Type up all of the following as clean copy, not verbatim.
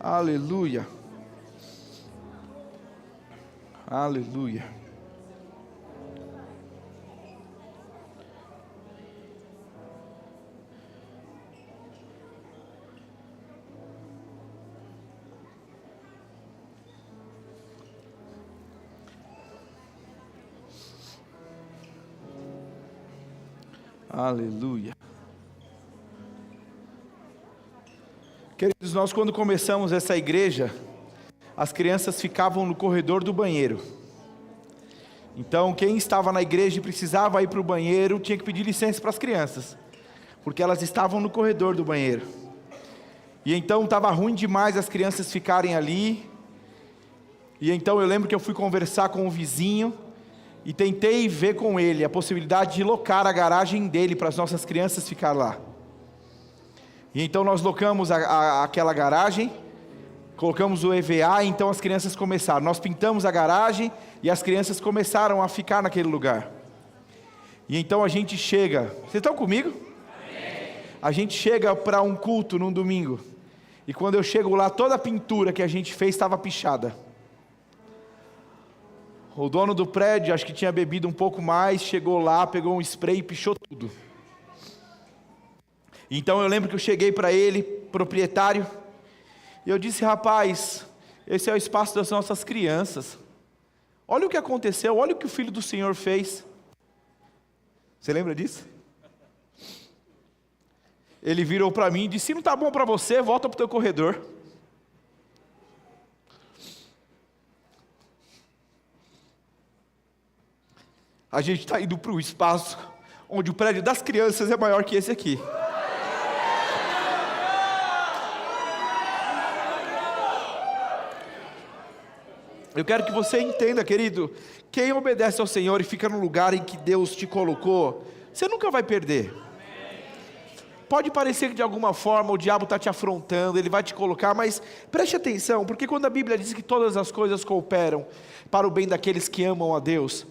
Aleluia. Aleluia. Aleluia. Queridos, nós quando começamos essa igreja, as crianças ficavam no corredor do banheiro. Então quem estava na igreja e precisava ir para o banheiro, tinha que pedir licença para as crianças, porque elas estavam no corredor do banheiro. E então estava ruim demais as crianças ficarem ali. E então eu lembro que eu fui conversar com o vizinho, e tentei ver com ele a possibilidade de locar a garagem dele para as nossas crianças ficar lá. E então nós locamos aquela garagem, colocamos o EVA, e então as crianças começaram. Nós pintamos a garagem e as crianças começaram a ficar naquele lugar. E então a gente chega, vocês estão comigo? Amém. A gente chega para um culto num domingo, e quando eu chego lá, toda a pintura que a gente fez estava pichada. O dono do prédio, acho que tinha bebido um pouco mais, chegou lá, pegou um spray e pichou tudo. Então eu lembro que eu cheguei para ele, proprietário, e eu disse: rapaz, esse é o espaço das nossas crianças. Olha o que aconteceu, olha o que o filho do Senhor fez. Você lembra disso? Ele virou para mim e disse: se não está bom para você, volta para o teu corredor. A gente está indo para o espaço onde o prédio das crianças é maior que esse aqui. Eu quero que você entenda, querido, quem obedece ao Senhor e fica no lugar em que Deus te colocou, você nunca vai perder. Pode parecer que de alguma forma o diabo está te afrontando, ele vai te colocar, mas preste atenção, porque quando a Bíblia diz que todas as coisas cooperam para o bem daqueles que amam a Deus,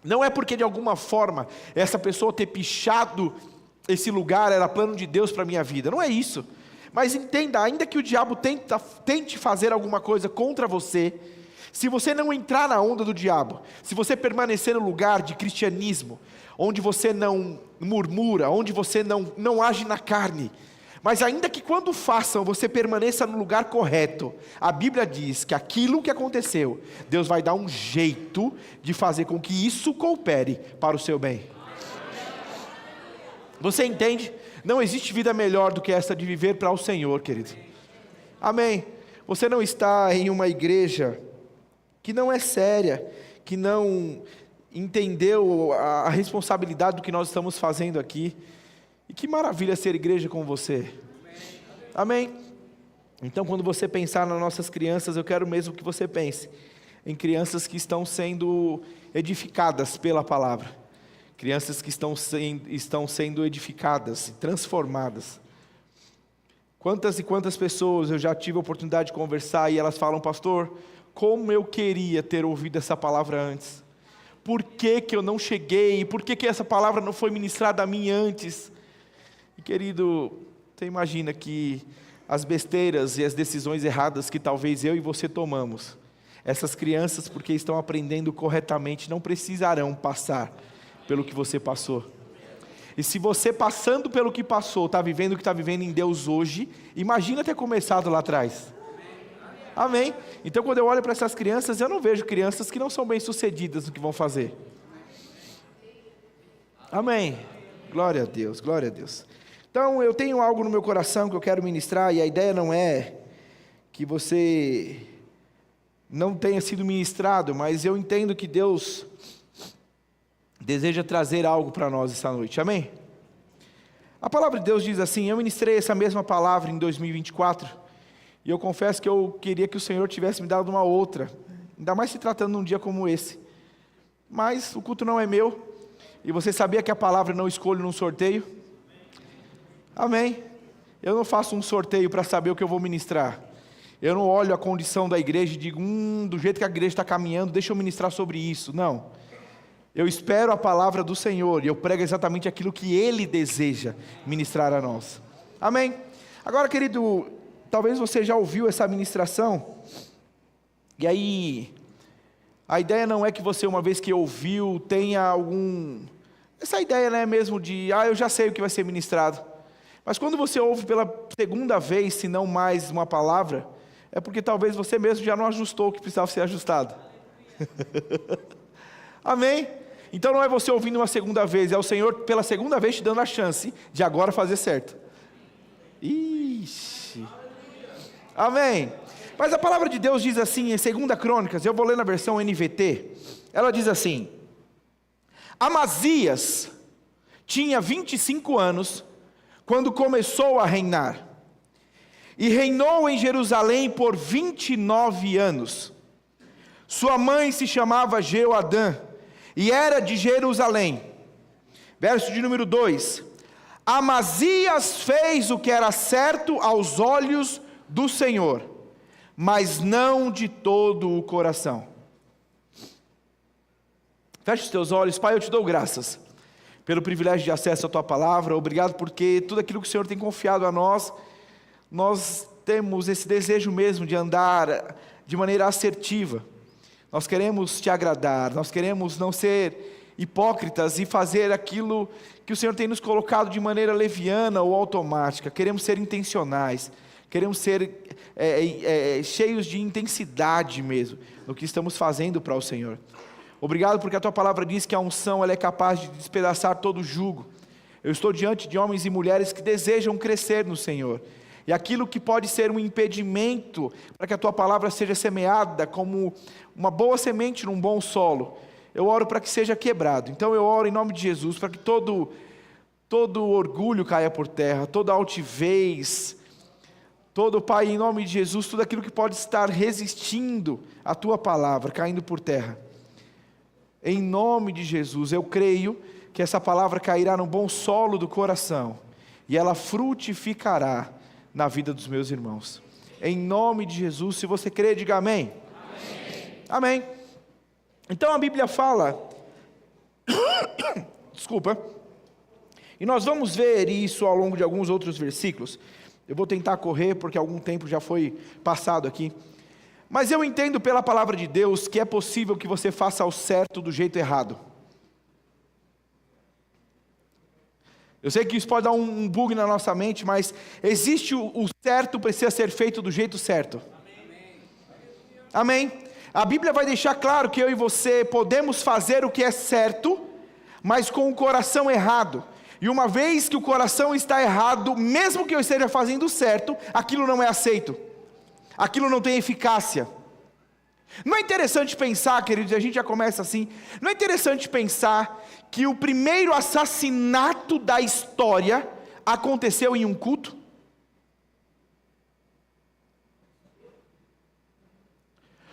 não é porque de alguma forma essa pessoa ter pichado esse lugar era plano de Deus para a minha vida, não é isso. Mas entenda, ainda que o diabo tente fazer alguma coisa contra você, se você não entrar na onda do diabo, se você permanecer no lugar de cristianismo, onde você não murmura, onde você não age na carne, mas ainda que quando façam, você permaneça no lugar correto, a Bíblia diz que aquilo que aconteceu, Deus vai dar um jeito de fazer com que isso coopere para o seu bem. Você entende? Não existe vida melhor do que essa de viver para o Senhor, querido. Amém. Você não está em uma igreja que não é séria, que não entendeu a responsabilidade do que nós estamos fazendo aqui. E que maravilha ser igreja com você. Amém? Então quando você pensar nas nossas crianças, eu quero mesmo que você pense em crianças que estão sendo edificadas pela palavra. Crianças que estão sendo edificadas e transformadas. Quantas e quantas pessoas eu já tive a oportunidade de conversar e elas falam: pastor, como eu queria ter ouvido essa palavra antes. Por que que eu não cheguei? Por que que essa palavra não foi ministrada a mim antes? E querido, você imagina que as besteiras e as decisões erradas que talvez eu e você tomamos, essas crianças, porque estão aprendendo corretamente, não precisarão passar pelo que você passou. E se você, passando pelo que passou, está vivendo o que está vivendo em Deus hoje, imagina ter começado lá atrás. Amém? Então quando eu olho para essas crianças, eu não vejo crianças que não são bem sucedidas no que vão fazer. Amém? Glória a Deus, glória a Deus. Então eu tenho algo no meu coração que eu quero ministrar, e a ideia não é que você não tenha sido ministrado, mas eu entendo que Deus deseja trazer algo para nós essa noite, amém? A palavra de Deus diz assim: eu ministrei essa mesma palavra em 2024, e eu confesso que eu queria que o Senhor tivesse me dado uma outra, ainda mais se tratando de um dia como esse, mas o culto não é meu, e você sabia que a palavra não escolho num sorteio? Amém? Eu não faço um sorteio para saber o que eu vou ministrar. Eu não olho a condição da igreja e digo, do jeito que a igreja está caminhando, deixa eu ministrar sobre isso. Não. Eu espero a palavra do Senhor e eu prego exatamente aquilo que Ele deseja ministrar a nós. Amém? Agora, querido, talvez você já ouviu essa ministração, e aí, a ideia não é que você, uma vez que ouviu, tenha essa ideia, né, mesmo de, eu já sei o que vai ser ministrado. Mas quando você ouve pela segunda vez, se não mais uma palavra, é porque talvez você mesmo já não ajustou o que precisava ser ajustado. Amém? Então não é você ouvindo uma segunda vez, é o Senhor pela segunda vez te dando a chance de agora fazer certo. Ixi. Amém? Mas a palavra de Deus diz assim em 2 Crônicas, eu vou ler na versão NVT, ela diz assim: Amazias tinha 25 anos quando começou a reinar, e reinou em Jerusalém por 29 anos. Sua mãe se chamava Jeoadã, e era de Jerusalém. Verso de número 2: Amazias fez o que era certo aos olhos do Senhor, mas não de todo o coração. Feche os teus olhos. Pai, eu te dou graças pelo privilégio de acesso à tua palavra. Obrigado porque tudo aquilo que o Senhor tem confiado a nós, nós temos esse desejo mesmo de andar de maneira assertiva. Nós queremos te agradar, nós queremos não ser hipócritas e fazer aquilo que o Senhor tem nos colocado de maneira leviana ou automática. Queremos ser intencionais, queremos ser cheios de intensidade mesmo no que estamos fazendo para o Senhor. Obrigado porque a tua palavra diz que a unção ela é capaz de despedaçar todo o jugo. Eu estou diante de homens e mulheres que desejam crescer no Senhor, e aquilo que pode ser um impedimento para que a tua palavra seja semeada como uma boa semente num bom solo, eu oro para que seja quebrado. Então eu oro em nome de Jesus para que todo orgulho caia por terra, toda altivez, todo, Pai, em nome de Jesus, tudo aquilo que pode estar resistindo à tua palavra, caindo por terra. Em nome de Jesus, eu creio que essa palavra cairá no bom solo do coração, e ela frutificará na vida dos meus irmãos. Em nome de Jesus, se você crê, diga amém. Amém. Então a Bíblia fala, desculpa, e nós vamos ver isso ao longo de alguns outros versículos. Eu vou tentar correr porque algum tempo já foi passado aqui. Mas eu entendo pela palavra de Deus que é possível que você faça o certo do jeito errado. Eu sei que isso pode dar um bug na nossa mente, mas existe o certo, precisa ser feito do jeito certo. Amém? A Bíblia vai deixar claro que eu e você podemos fazer o que é certo, mas com o coração errado. E uma vez que o coração está errado, mesmo que eu esteja fazendo certo, aquilo não é aceito. Aquilo não tem eficácia. Não é interessante pensar, queridos, a gente já começa assim, não é interessante pensar que o primeiro assassinato da história aconteceu em um culto?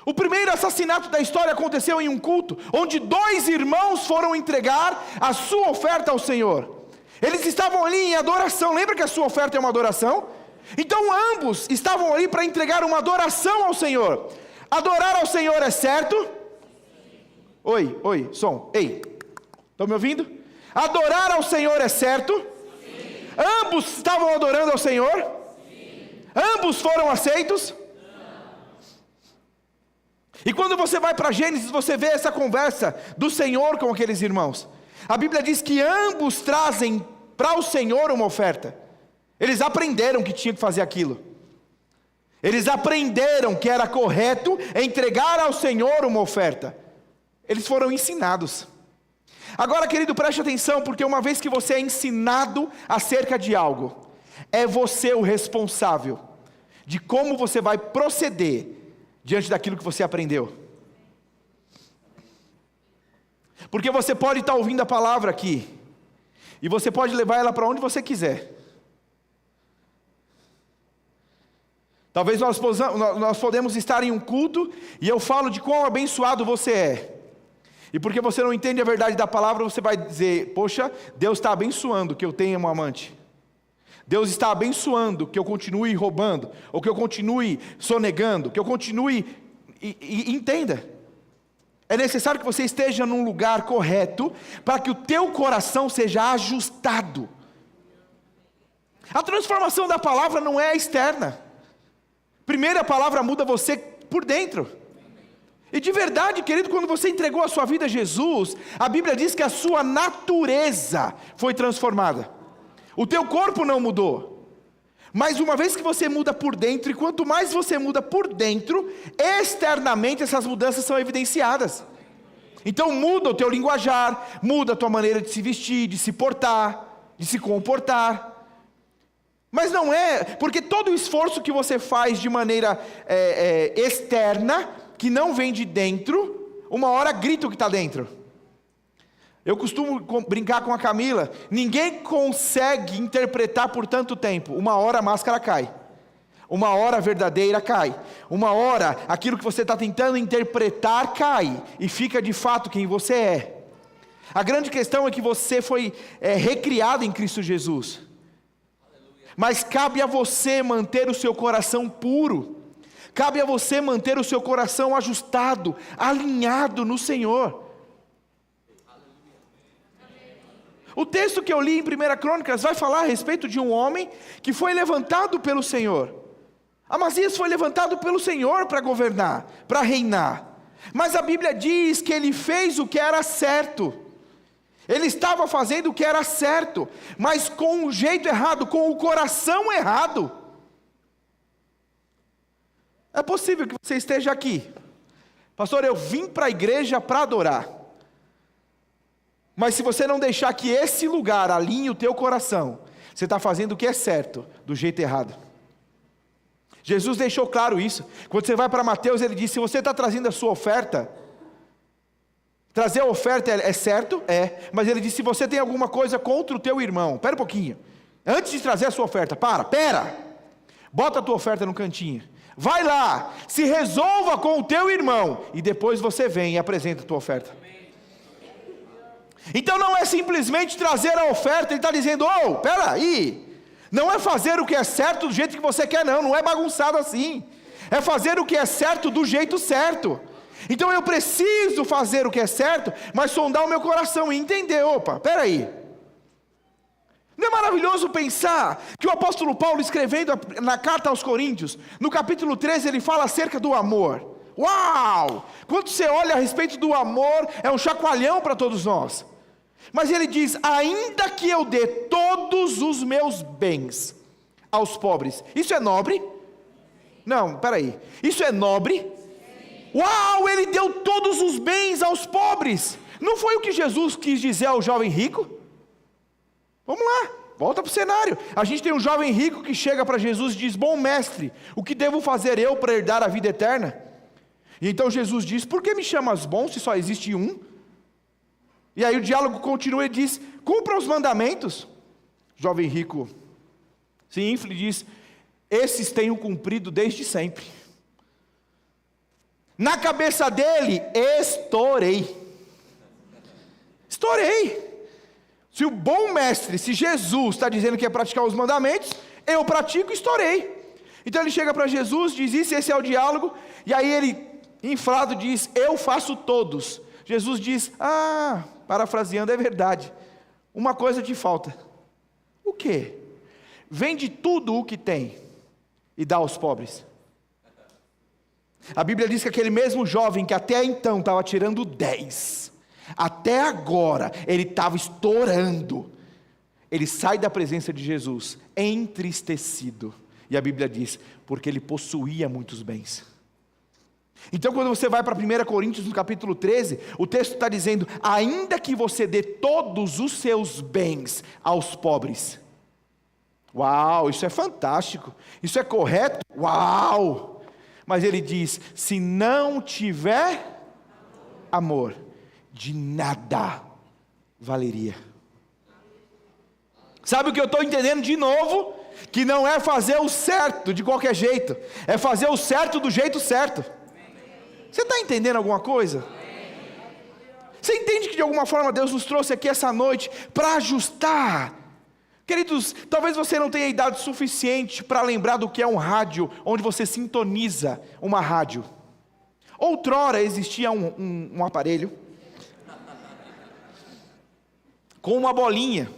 O primeiro assassinato da história aconteceu em um culto, onde 2 irmãos foram entregar a sua oferta ao Senhor. Eles estavam ali em adoração. Lembra que a sua oferta é uma adoração? Então ambos estavam ali para entregar uma adoração ao Senhor. Adorar ao Senhor é certo? Oi, som, ei, estão me ouvindo? Adorar ao Senhor é certo? Sim. Ambos estavam adorando ao Senhor? Sim. Ambos foram aceitos? Não. E quando você vai para Gênesis, você vê essa conversa do Senhor com aqueles irmãos. A Bíblia diz que ambos trazem para o Senhor uma oferta. Eles aprenderam que tinha que fazer aquilo. Eles aprenderam que era correto entregar ao Senhor uma oferta. Eles foram ensinados. Agora, querido, preste atenção, porque uma vez que você é ensinado acerca de algo, é você o responsável de como você vai proceder diante daquilo que você aprendeu. Porque você pode estar ouvindo a palavra aqui, e você pode levar ela para onde você quiser. Talvez nós podemos estar em um culto, e eu falo de quão abençoado você é. E porque você não entende a verdade da palavra, você vai dizer, poxa, Deus está abençoando que eu tenha um amante. Deus está abençoando que eu continue roubando, ou que eu continue sonegando, que eu continue... Entenda. É necessário que você esteja num lugar correto, para que o teu coração seja ajustado. A transformação da palavra não é externa. Primeiro a palavra muda você por dentro. E de verdade, querido, quando você entregou a sua vida a Jesus, a Bíblia diz que a sua natureza foi transformada. O teu corpo não mudou. Mas uma vez que você muda por dentro, e quanto mais você muda por dentro, externamente essas mudanças são evidenciadas. Então muda o teu linguajar, muda a tua maneira de se vestir, de se portar, de se comportar. Mas não é, porque todo o esforço que você faz de maneira externa, que não vem de dentro, uma hora grita o que está dentro. Eu costumo brincar com a Camila, ninguém consegue interpretar por tanto tempo, uma hora a máscara cai, uma hora a verdadeira cai, uma hora aquilo que você está tentando interpretar cai, e fica de fato quem você é. A grande questão é que você foi recriado em Cristo Jesus, mas cabe a você manter o seu coração puro, cabe a você manter o seu coração ajustado, alinhado no Senhor. O texto que eu li em 1 Crônicas vai falar a respeito de um homem que foi levantado pelo Senhor. Amazias foi levantado pelo Senhor para governar, para reinar. Mas a Bíblia diz que ele fez o que era certo. Ele estava fazendo o que era certo, mas com o jeito errado, com o coração errado. É possível que você esteja aqui. Pastor, eu vim para a igreja para adorar. Mas se você não deixar que esse lugar alinhe o teu coração, você está fazendo o que é certo, do jeito errado. Jesus deixou claro isso. Quando você vai para Mateus, ele disse, se você está trazendo a sua oferta, trazer a oferta é certo? É. Mas ele disse, se você tem alguma coisa contra o teu irmão, espera um pouquinho. Antes de trazer a sua oferta, pera. Bota a tua oferta no cantinho. Vai lá, se resolva com o teu irmão, e depois você vem e apresenta a tua oferta. Então não é simplesmente trazer a oferta, ele está dizendo, peraí, não é fazer o que é certo do jeito que você quer, não é bagunçado assim, é fazer o que é certo do jeito certo. Então eu preciso fazer o que é certo, mas sondar o meu coração e entender, peraí, não é maravilhoso pensar que o apóstolo Paulo, escrevendo na carta aos Coríntios, no capítulo 13, ele fala acerca do amor. Uau! Quando você olha a respeito do amor, é um chacoalhão para todos nós. Mas ele diz, ainda que eu dê todos os meus bens aos pobres, isso é nobre? Não, peraí, isso é nobre? Uau, ele deu todos os bens aos pobres. Não foi o que Jesus quis dizer ao jovem rico? Vamos lá, volta para o cenário. A gente tem um jovem rico que chega para Jesus e diz, bom mestre, o que devo fazer eu para herdar a vida eterna? E então Jesus diz, por que me chamas bom se só existe um? E aí o diálogo continua e diz, cumpra os mandamentos. Jovem rico se infla e diz, esses tenho cumprido desde sempre. Na cabeça dele, estourei. Se o bom mestre, se Jesus está dizendo que é praticar os mandamentos, eu pratico e estourei. Então ele chega para Jesus, diz isso, esse é o diálogo, e aí ele, inflado, diz, eu faço todos. Jesus diz, parafraseando, é verdade, uma coisa te falta. O quê? Vende tudo o que tem e dá aos pobres. A Bíblia diz que aquele mesmo jovem que até então estava tirando 10, até agora ele estava estourando, ele sai da presença de Jesus entristecido, e a Bíblia diz, porque ele possuía muitos bens. Então quando você vai para 1 Coríntios no capítulo 13, o texto está dizendo, ainda que você dê todos os seus bens aos pobres. Uau, isso é fantástico, isso é correto, uau, mas ele diz, se não tiver amor, de nada valeria. Sabe o que eu estou entendendo de novo? Que não é fazer o certo de qualquer jeito, é fazer o certo do jeito certo. Você está entendendo alguma coisa? Você entende que de alguma forma Deus nos trouxe aqui essa noite para ajustar? Queridos, talvez você não tenha idade suficiente para lembrar do que é um rádio, onde você sintoniza uma rádio. Outrora existia um aparelho com uma bolinha,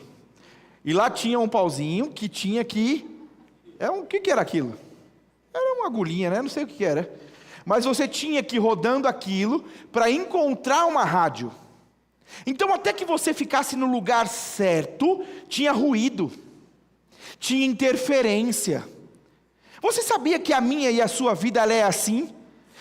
E lá tinha um pauzinho que tinha que... o que era aquilo? Era uma agulhinha, né? Não sei o que era. Mas você tinha que ir rodando aquilo para encontrar uma rádio. Então, até que você ficasse no lugar certo, tinha ruído, tinha interferência. Você sabia que a minha e a sua vida ela é assim?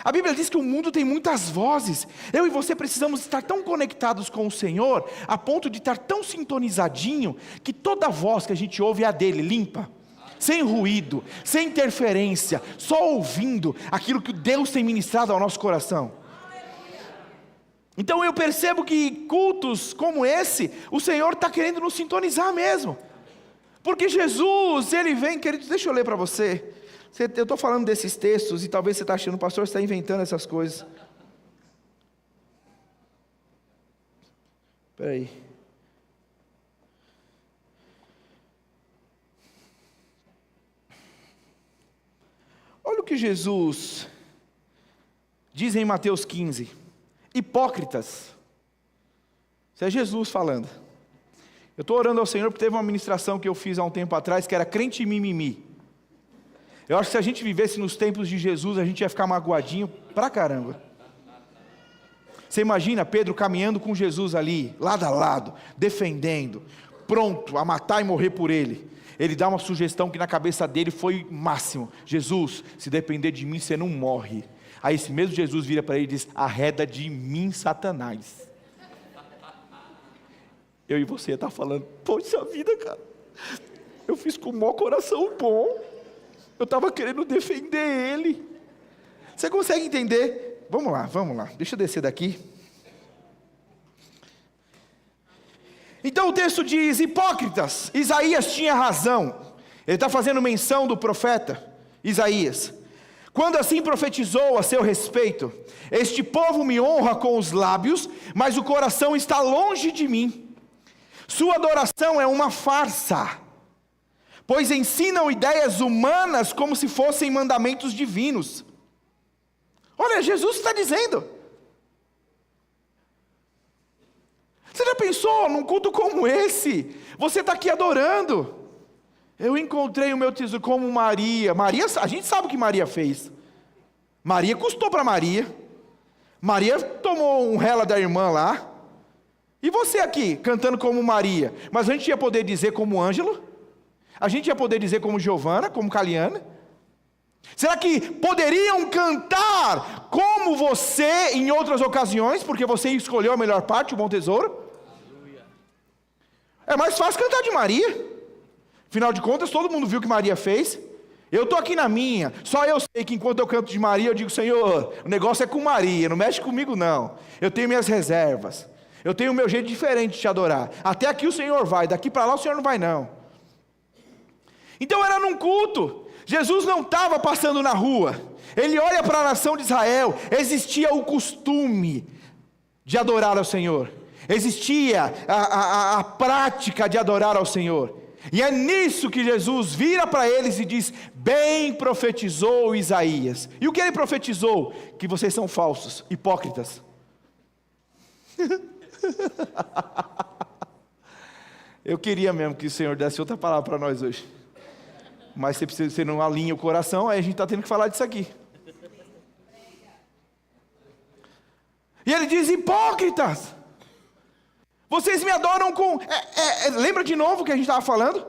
A Bíblia diz que o mundo tem muitas vozes. Eu e você precisamos estar tão conectados com o Senhor, a ponto de estar tão sintonizadinho, que toda voz que a gente ouve é a dele, limpa, sem ruído, sem interferência, só ouvindo aquilo que Deus tem ministrado ao nosso coração. Então eu percebo que cultos como esse, o Senhor está querendo nos sintonizar mesmo. Porque Jesus, Ele vem, queridos, deixa eu ler para você. Eu estou falando desses textos e talvez você está achando, o pastor está inventando essas coisas. Espera aí. Olha o que Jesus diz em Mateus 15. Hipócritas. Isso é Jesus falando. Eu estou orando ao Senhor porque teve uma ministração que eu fiz há um tempo atrás que era crente mimimi. Eu acho que se a gente vivesse nos tempos de Jesus, a gente ia ficar magoadinho pra caramba. Você imagina Pedro caminhando com Jesus ali, lado a lado, defendendo, pronto a matar e morrer por ele. Ele dá uma sugestão que na cabeça dele foi máximo: Jesus, se depender de mim, você não morre. Aí esse mesmo Jesus vira para ele e diz: arreda de mim, Satanás. Eu e você está falando: poxa vida, cara, eu fiz com o maior coração bom, eu estava querendo defender ele. Você consegue entender? Vamos lá, deixa eu descer daqui. Então o texto diz: hipócritas. Isaías tinha razão. Ele está fazendo menção do profeta Isaías, quando assim profetizou a seu respeito: este povo me honra com os lábios, mas o coração está longe de mim. Sua adoração é uma farsa, pois ensinam ideias humanas como se fossem mandamentos divinos. Olha, Jesus está dizendo. Você já pensou num culto como esse? Você está aqui adorando. Eu encontrei o meu tesouro como Maria. A gente sabe o que Maria fez. Maria custou para Maria. Maria tomou um rela da irmã lá. E você aqui, cantando como Maria. Mas a gente ia poder dizer como Ângelo? A gente ia poder dizer como Giovana, como Caliana? Será que poderiam cantar como você em outras ocasiões, porque você escolheu a melhor parte, o bom tesouro? É mais fácil cantar de Maria. Afinal de contas, todo mundo viu o que Maria fez. Eu estou aqui na minha. Só eu sei que enquanto eu canto de Maria, eu digo: Senhor, o negócio é com Maria, não mexe comigo não. Eu tenho minhas reservas. Eu tenho o meu jeito diferente de te adorar. Até aqui o Senhor vai, daqui para lá o Senhor não vai não. Então era num culto. Jesus não estava passando na rua. Ele olha para a nação de Israel. Existia o costume de adorar ao Senhor. Existia a prática de adorar ao Senhor. E é nisso que Jesus vira para eles e diz: bem profetizou Isaías. E o que ele profetizou? Que vocês são falsos, hipócritas. Eu queria mesmo que o Senhor desse outra palavra para nós hoje. Mas você não alinha o coração, aí a gente está tendo que falar disso aqui. E ele diz: hipócritas, vocês me adoram com... lembra de novo o que a gente estava falando?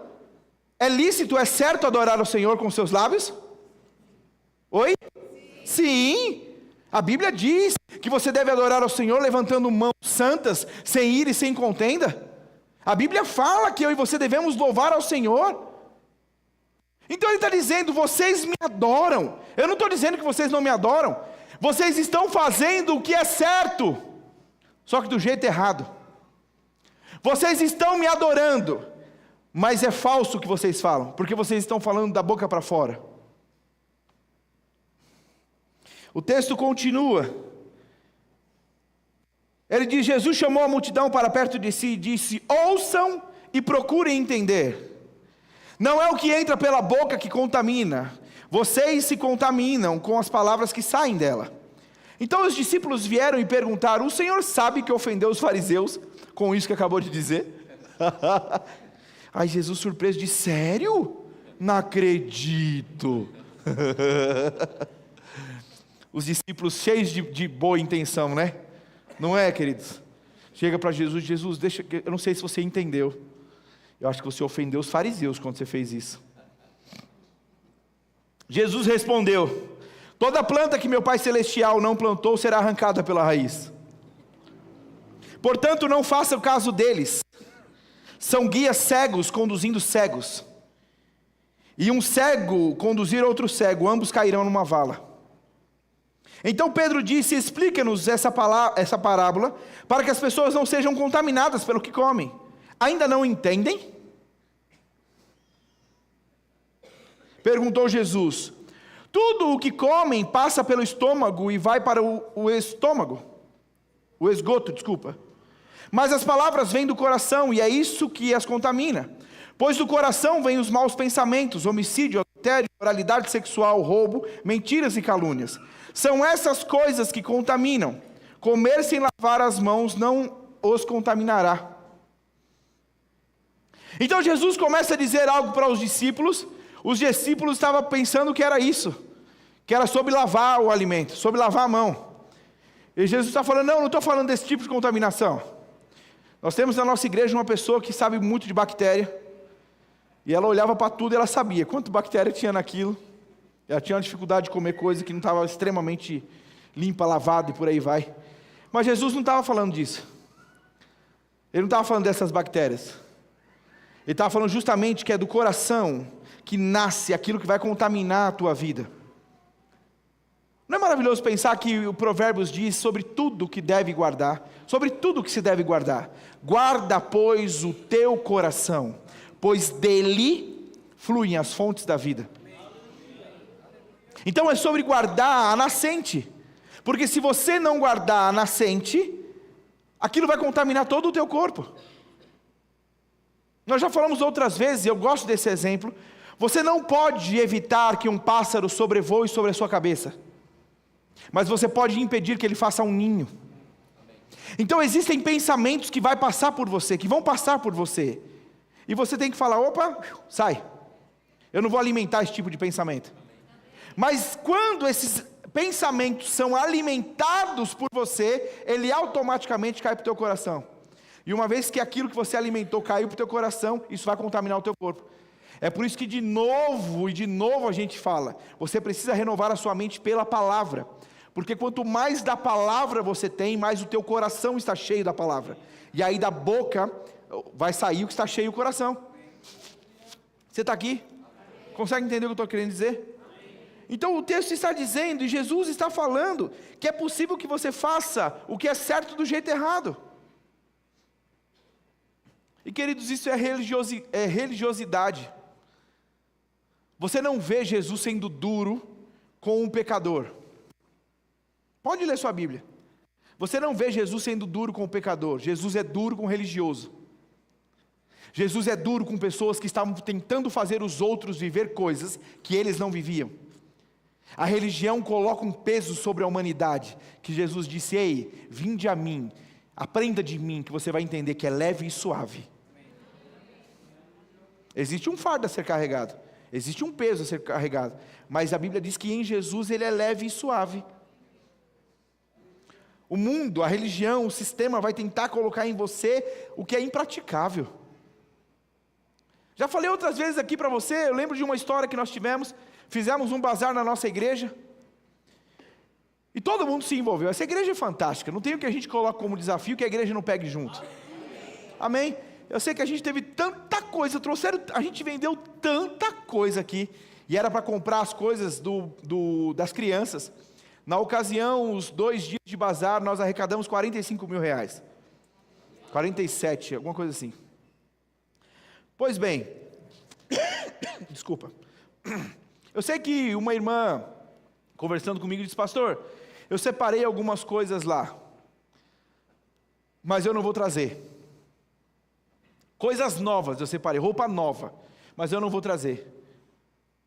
É lícito, é certo adorar ao Senhor com seus lábios? Oi? Sim. A Bíblia diz que você deve adorar ao Senhor levantando mãos santas, sem ira e sem contenda. A Bíblia fala que eu e você devemos louvar ao Senhor. Então ele está dizendo: vocês me adoram. Eu não estou dizendo que vocês não me adoram. Vocês estão fazendo o que é certo, só que do jeito errado. Vocês estão me adorando, mas é falso o que vocês falam, porque vocês estão falando da boca para fora. O texto continua. Ele diz: Jesus chamou a multidão para perto de si e disse: ouçam e procurem entender. Não é o que entra pela boca que contamina, vocês se contaminam com as palavras que saem dela. Então os discípulos vieram e perguntaram: o Senhor sabe que ofendeu os fariseus com isso que acabou de dizer? Aí Jesus, surpreso, disse: sério? Não acredito. Os discípulos cheios de boa intenção, né? Não é, queridos? Chega para Jesus: Jesus, deixa, eu não sei se você entendeu. Eu acho que você ofendeu os fariseus quando você fez isso. Jesus respondeu: toda planta que meu Pai Celestial não plantou será arrancada pela raiz. Portanto, não faça caso deles. São guias cegos conduzindo cegos. E um cego conduzir outro cego, ambos cairão numa vala. Então Pedro disse: explica-nos essa parábola, para que as pessoas não sejam contaminadas pelo que comem. Ainda não entendem? Perguntou Jesus: tudo o que comem passa pelo estômago e vai para o esgoto, desculpa. Mas as palavras vêm do coração, e é isso que as contamina. Pois do coração vêm os maus pensamentos, homicídio, adultério, moralidade sexual, roubo, mentiras e calúnias. São essas coisas que contaminam. Comer sem lavar as mãos não os contaminará. Então Jesus começa a dizer algo para os discípulos. Os discípulos estavam pensando que era isso, que era sobre lavar o alimento, sobre lavar a mão. E Jesus está falando: não estou falando desse tipo de contaminação. Nós temos na nossa igreja uma pessoa que sabe muito de bactéria, e ela olhava para tudo e ela sabia quanto bactéria tinha naquilo. Ela tinha uma dificuldade de comer coisa que não estava extremamente limpa, lavada e por aí vai. Mas Jesus não estava falando disso. Ele não estava falando dessas bactérias. Ele estava falando justamente que é do coração que nasce aquilo que vai contaminar a tua vida. Não é maravilhoso pensar que o Provérbios diz sobre tudo que deve guardar, sobre tudo que se deve guardar? Guarda, pois, o teu coração, pois dele fluem as fontes da vida. Então é sobre guardar a nascente, porque se você não guardar a nascente, aquilo vai contaminar todo o teu corpo. Nós já falamos outras vezes, eu gosto desse exemplo. Você não pode evitar que um pássaro sobrevoe sobre a sua cabeça, mas você pode impedir que ele faça um ninho. Então existem pensamentos que vão passar por você, e você tem que falar: opa, sai, eu não vou alimentar esse tipo de pensamento. Mas quando esses pensamentos são alimentados por você, ele automaticamente cai para o teu coração. E uma vez que aquilo que você alimentou caiu para o teu coração, isso vai contaminar o teu corpo. É por isso que de novo a gente fala: você precisa renovar a sua mente pela palavra. Porque quanto mais da palavra você tem, mais o teu coração está cheio da palavra. E aí da boca vai sair o que está cheio o coração. Você está aqui? Consegue entender o que eu estou querendo dizer? Então o texto está dizendo, e Jesus está falando, que é possível que você faça o que é certo do jeito errado. E queridos, isso é religiosidade. Você não vê Jesus sendo duro com um pecador. Pode ler sua Bíblia. Você não vê Jesus sendo duro com o pecador. Jesus é duro com o religioso. Jesus é duro com pessoas que estavam tentando fazer os outros viver coisas que eles não viviam. A religião coloca um peso sobre a humanidade, que Jesus disse: ei, vinde a mim, aprenda de mim, que você vai entender que é leve e suave. Existe um fardo a ser carregado, existe um peso a ser carregado, mas a Bíblia diz que em Jesus ele é leve e suave. O mundo, a religião, o sistema vai tentar colocar em você o que é impraticável. Já falei outras vezes aqui para você, eu lembro de uma história que nós tivemos, fizemos um bazar na nossa igreja, e todo mundo se envolveu. Essa igreja é fantástica, não tem o que a gente coloca como desafio que a igreja não pegue junto. Amém? Eu sei que a gente teve tanta coisa, a gente vendeu tanta coisa aqui, e era para comprar as coisas das crianças. Na ocasião, os 2 dias de bazar, nós arrecadamos 45 mil reais. 47, alguma coisa assim. Pois bem, desculpa. Eu sei que uma irmã, conversando comigo, disse: pastor, eu separei algumas coisas lá, mas eu não vou trazer. Coisas novas eu separei, roupa nova, mas eu não vou trazer.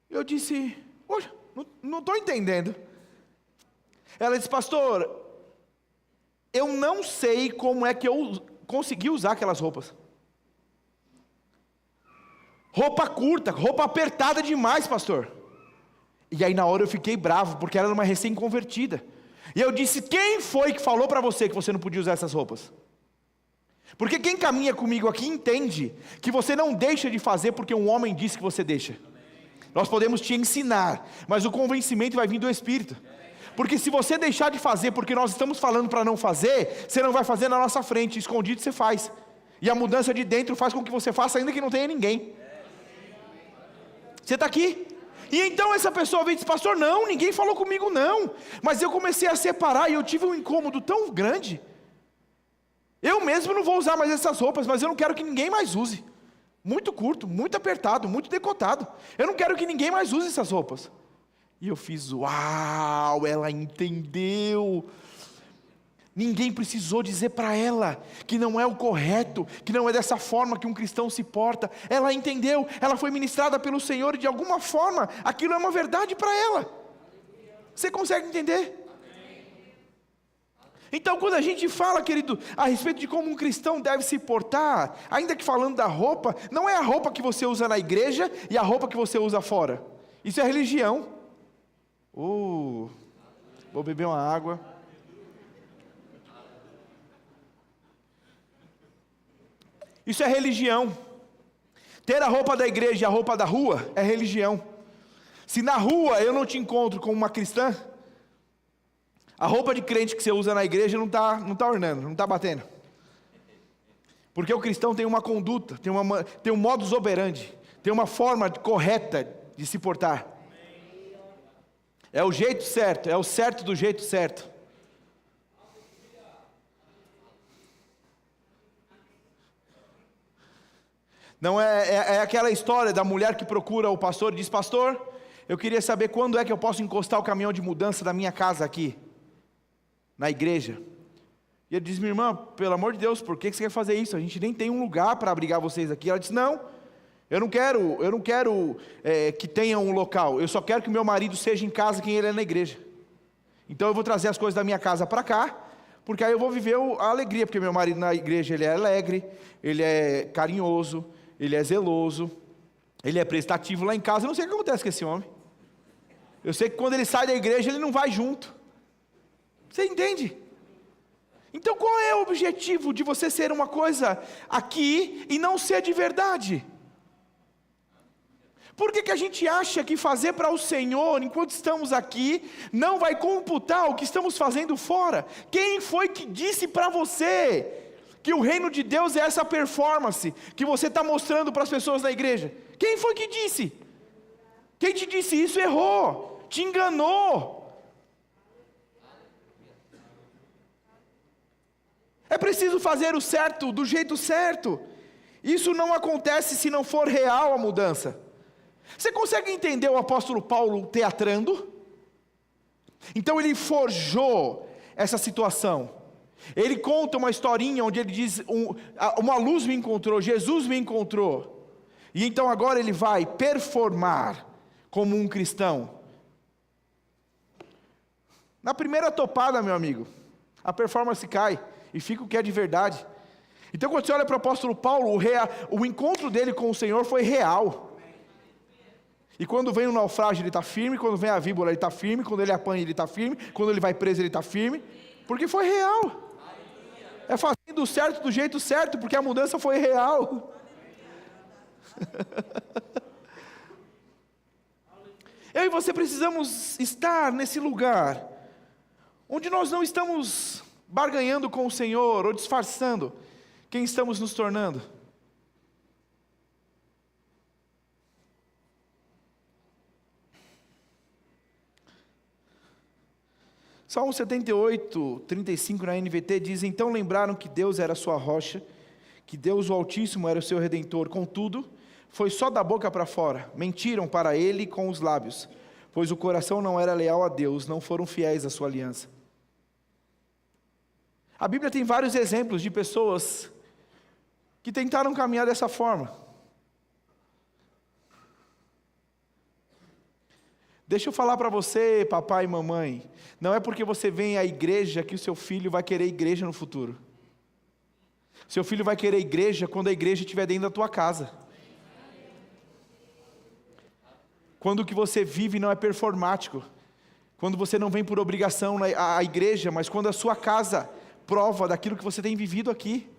Eu disse: poxa, não estou entendendo. Ela disse: pastor, eu não sei como é que eu consegui usar aquelas roupas. roupa curta, roupa apertada demais, pastor. E aí na hora eu fiquei bravo, porque ela era uma recém-convertida. E eu disse: quem foi que falou para você que você não podia usar essas roupas? Porque quem caminha comigo aqui entende que você não deixa de fazer porque um homem disse que você deixa. Nós podemos te ensinar, mas o convencimento vai vir do Espírito. Porque se você deixar de fazer porque nós estamos falando para não fazer, você não vai fazer na nossa frente, escondido você faz. E a mudança de dentro faz com que você faça ainda que não tenha ninguém. Você está aqui? E então essa pessoa vem e diz: pastor, não, ninguém falou comigo não. Mas eu comecei a separar e eu tive um incômodo tão grande. Eu mesmo não vou usar mais essas roupas, mas eu não quero que ninguém mais use. Muito curto, muito apertado, muito decotado. Eu não quero que ninguém mais use essas roupas. E eu fiz: uau, ela entendeu. Ninguém precisou dizer para ela que não é o correto, que não é dessa forma que um cristão se porta. Ela entendeu, ela foi ministrada pelo Senhor e de alguma forma aquilo é uma verdade para ela. Você consegue entender? Então quando a gente fala, querido, a respeito de como um cristão deve se portar, ainda que falando da roupa, não é a roupa que você usa na igreja e a roupa que você usa fora. Isso é religião. Vou beber uma água. Isso é religião. Ter a roupa da igreja e a roupa da rua é religião. Se na rua eu não te encontro como uma cristã, a roupa de crente que você usa na igreja não está ornando, não está batendo. Porque o cristão tem uma conduta, tem um modus operandi, tem uma forma correta de se portar. É o jeito certo, é o certo do jeito certo. Não é aquela história da mulher que procura o pastor e diz: pastor, eu queria saber quando é que eu posso encostar o caminhão de mudança da minha casa aqui, na igreja. E ele diz: minha irmã, pelo amor de Deus, por que você quer fazer isso? A gente nem tem um lugar para abrigar vocês aqui. Ela disse: não, eu não quero que tenha um local, eu só quero que o meu marido seja em casa quem ele é na igreja. Então eu vou trazer as coisas da minha casa para cá, porque aí eu vou viver a alegria, porque meu marido na igreja ele é alegre, ele é carinhoso, ele é zeloso, ele é prestativo. Lá em casa eu não sei o que acontece com esse homem. Eu sei que quando ele sai da igreja ele não vai junto. Você entende? Então qual é o objetivo de você ser uma coisa aqui e não ser de verdade? Por que a gente acha que fazer para o Senhor enquanto estamos aqui não vai computar o que estamos fazendo fora? Quem foi que disse para você que o reino de Deus é essa performance que você está mostrando para as pessoas na igreja? Quem foi que disse? Quem te disse isso errou, te enganou. É preciso fazer o certo, do jeito certo. Isso não acontece se não for real a mudança. Você consegue entender o apóstolo Paulo teatrando? Então ele forjou essa situação. Ele conta uma historinha onde ele diz: uma luz me encontrou, Jesus me encontrou. E então agora ele vai performar como um cristão. Na primeira topada, meu amigo, a performance cai e fica o que é de verdade. Então quando você olha para o apóstolo Paulo, o encontro dele com o Senhor foi real. E quando vem o naufrágio ele está firme, quando vem a víbora ele está firme, quando ele apanha ele está firme, quando ele vai preso ele está firme, porque foi real. É fazendo o certo do jeito certo, porque a mudança foi real. Eu e você precisamos estar nesse lugar, onde nós não estamos barganhando com o Senhor, ou disfarçando quem estamos nos tornando. Salmo 78, 35 na NVT diz: então lembraram que Deus era a sua rocha, que Deus o Altíssimo era o seu Redentor, contudo, foi só da boca para fora, mentiram para ele com os lábios, pois o coração não era leal a Deus, não foram fiéis à sua aliança. A Bíblia tem vários exemplos de pessoas que tentaram caminhar dessa forma. Deixa eu falar para você, papai e mamãe, não é porque você vem à igreja que o seu filho vai querer igreja no futuro. Seu filho vai querer igreja quando a igreja estiver dentro da tua casa. quando o que você vive não é performático, quando você não vem por obrigação à igreja, mas quando a sua casa prova daquilo que você tem vivido aqui.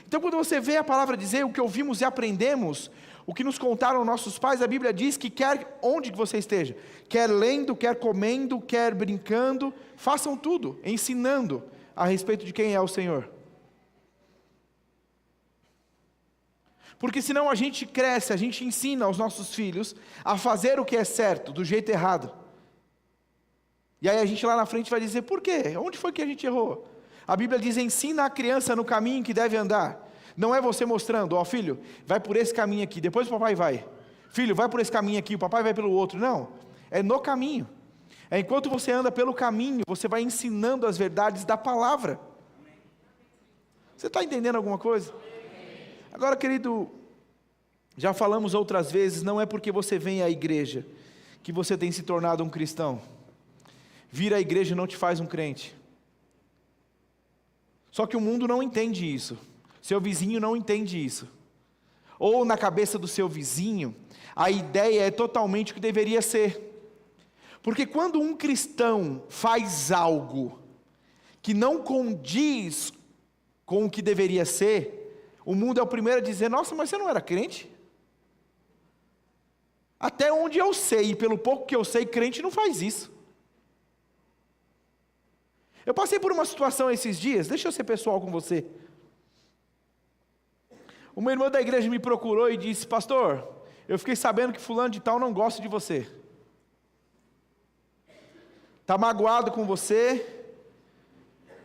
Então, quando você vê a palavra dizer o que ouvimos e aprendemos, o que nos contaram nossos pais, a Bíblia diz que quer onde que você esteja, quer lendo, quer comendo, quer brincando, façam tudo, ensinando a respeito de quem é o Senhor. Porque senão a gente cresce, a gente ensina aos nossos filhos a fazer o que é certo, do jeito errado. E aí a gente lá na frente vai dizer, por quê? Onde foi que a gente errou? A Bíblia diz, ensina a criança no caminho que deve andar. Não é você mostrando, ó filho, vai por esse caminho aqui, depois o papai vai. Filho, vai por esse caminho aqui, o papai vai pelo outro. Não, é no caminho. É enquanto você anda pelo caminho, você vai ensinando as verdades da palavra. Você está entendendo alguma coisa? Agora, querido, já falamos outras vezes, não é porque você vem à igreja que você tem se tornado um cristão. Vir à igreja não te faz um crente. Só que o mundo não entende isso. Seu vizinho não entende isso. Ou na cabeça do seu vizinho, a ideia é totalmente o que deveria ser. Porque quando um cristão faz algo que não condiz com o que deveria ser, o mundo é o primeiro a dizer, nossa, mas você não era crente? Até onde eu sei, e pelo pouco que eu sei, crente não faz isso. Eu passei por uma situação esses dias, deixa eu ser pessoal com você. Uma irmã da igreja me procurou e disse, pastor, eu fiquei sabendo que fulano de tal não gosta de você. Está magoado com você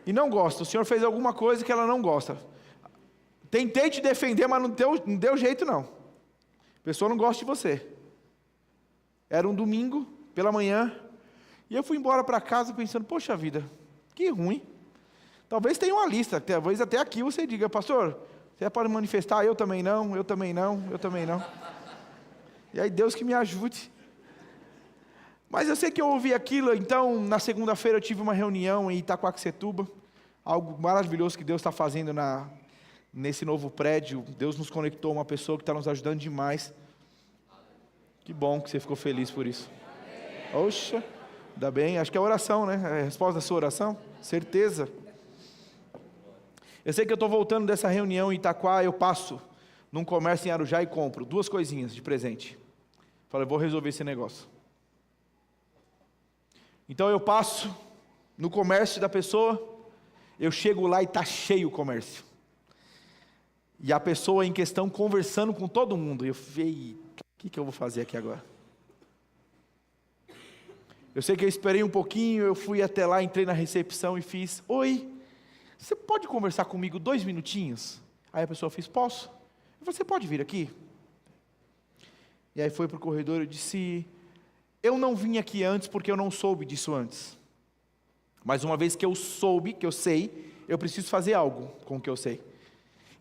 e não gosta. O senhor fez alguma coisa que ela não gosta. Tentei te defender, mas não deu jeito não. A pessoa não gosta de você. Era um domingo, pela manhã, e eu fui embora para casa pensando, poxa vida, que ruim. Talvez tenha uma lista, talvez até aqui você diga, pastor, você pode manifestar, eu também não, eu também não, eu também não. E aí Deus que me ajude. Mas eu sei que eu ouvi aquilo, então na segunda-feira eu tive uma reunião em Itaquaquecetuba, algo maravilhoso que Deus está fazendo nesse novo prédio. Deus nos conectou a uma pessoa que está nos ajudando demais. Que bom que você ficou feliz por isso. Oxa, ainda bem, acho que é a oração, né? É a resposta da sua oração, certeza. Eu sei que eu estou voltando dessa reunião em Itaquá, eu passo num comércio em Arujá e compro 2 coisinhas de presente. Falei, vou resolver esse negócio. Então eu passo no comércio da pessoa, eu chego lá e está cheio o comércio. E a pessoa em questão conversando com todo mundo. Eu falei, o que eu vou fazer aqui agora? Eu sei que eu esperei um pouquinho, eu fui até lá, entrei na recepção e fiz, oi, você pode conversar comigo 2 minutinhos? Aí a pessoa fez, posso? Eu falei, você pode vir aqui? E aí foi para o corredor e disse, eu não vim aqui antes porque eu não soube disso antes. Mas uma vez que eu soube, que eu sei, eu preciso fazer algo com o que eu sei.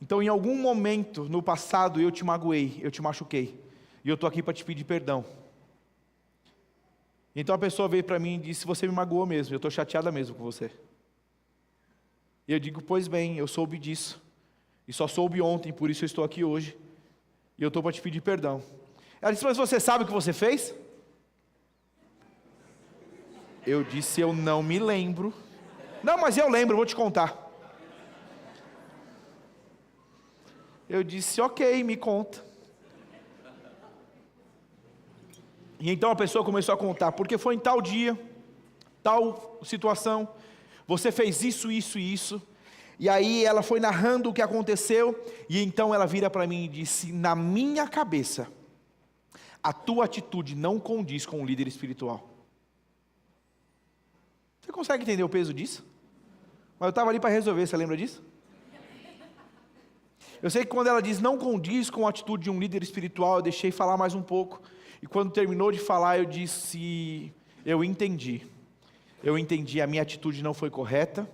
Então em algum momento no passado eu te magoei, eu te machuquei. E eu estou aqui para te pedir perdão. Então a pessoa veio para mim e disse, você me magoou mesmo, eu estou chateada mesmo com você. E eu digo, pois bem, eu soube disso. E só soube ontem, por isso eu estou aqui hoje. E eu estou para te pedir perdão. Ela disse, mas você sabe o que você fez? Eu disse, eu não me lembro. Não, mas eu lembro, vou te contar. Eu disse, ok, me conta. E então a pessoa começou a contar, porque foi em tal dia, tal situação, você fez isso, isso e isso. E aí ela foi narrando o que aconteceu, e então ela vira para mim e disse, na minha cabeça, a tua atitude não condiz com o líder espiritual. Você consegue entender o peso disso? Mas eu estava ali para resolver, você lembra disso? Eu sei que quando ela diz não condiz com a atitude de um líder espiritual, eu deixei falar mais um pouco. E quando terminou de falar, eu disse, eu entendi, a minha atitude não foi correta,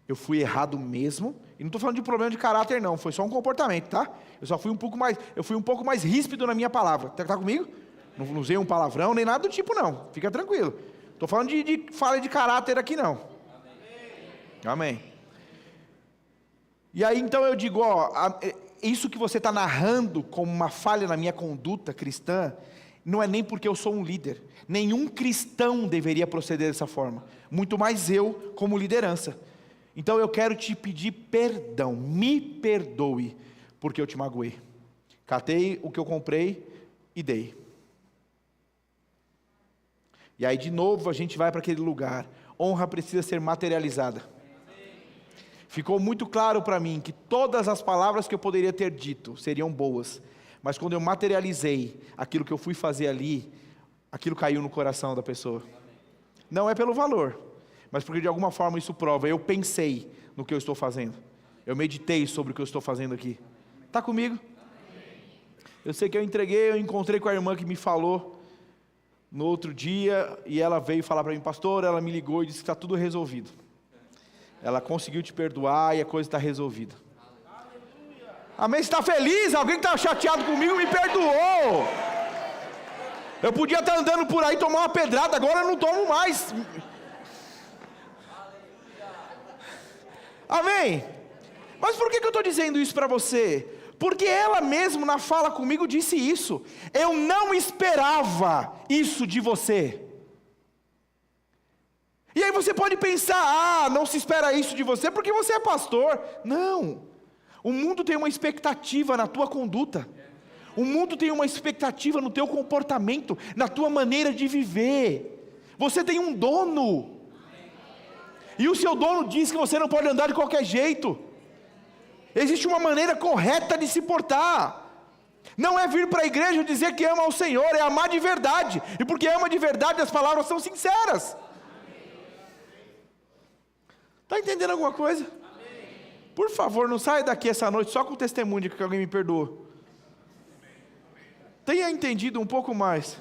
eu fui errado mesmo, e não estou falando de problema de caráter não, foi só um comportamento, tá? Eu fui um pouco mais ríspido na minha palavra, está comigo? Não usei um palavrão, nem nada do tipo não, fica tranquilo, estou falando de falha de caráter aqui não. Amém. E aí então eu digo, isso que você está narrando como uma falha na minha conduta cristã, não é nem porque eu sou um líder. Nenhum cristão deveria proceder dessa forma, muito mais eu como liderança. Então eu quero te pedir perdão, me perdoe, porque eu te magoei. Catei o que eu comprei e dei. E aí de novo a gente vai para aquele lugar. Honra precisa ser materializada. Ficou muito claro para mim que todas as palavras que eu poderia ter dito seriam boas, mas quando eu materializei aquilo que eu fui fazer ali, aquilo caiu no coração da pessoa. Não é pelo valor, mas porque de alguma forma isso prova, eu pensei no que eu estou fazendo, eu meditei sobre o que eu estou fazendo aqui. Está comigo? Eu sei que eu encontrei com a irmã que me falou no outro dia, e ela veio falar para mim, pastor, ela me ligou e disse que está tudo resolvido. Ela conseguiu te perdoar e a coisa está resolvida. Amém? Você está feliz? Alguém que está chateado comigo me perdoou. Eu podia estar andando por aí e tomar uma pedrada, agora eu não tomo mais. Amém? Mas por que eu estou dizendo isso para você? Porque ela mesmo na fala comigo disse isso. Eu não esperava isso de você. E aí você pode pensar, não se espera isso de você porque você é pastor. Não, o mundo tem uma expectativa na tua conduta. O mundo tem uma expectativa no teu comportamento, na tua maneira de viver. Você tem um dono. E o seu dono diz que você não pode andar de qualquer jeito. Existe uma maneira correta de se portar. Não é vir para a igreja dizer que ama ao Senhor, é amar de verdade. E porque ama de verdade, as palavras são sinceras. Está entendendo alguma coisa? Amém. Por favor, não saia daqui essa noite só com o testemunho de que alguém me perdoou. Tenha entendido um pouco mais.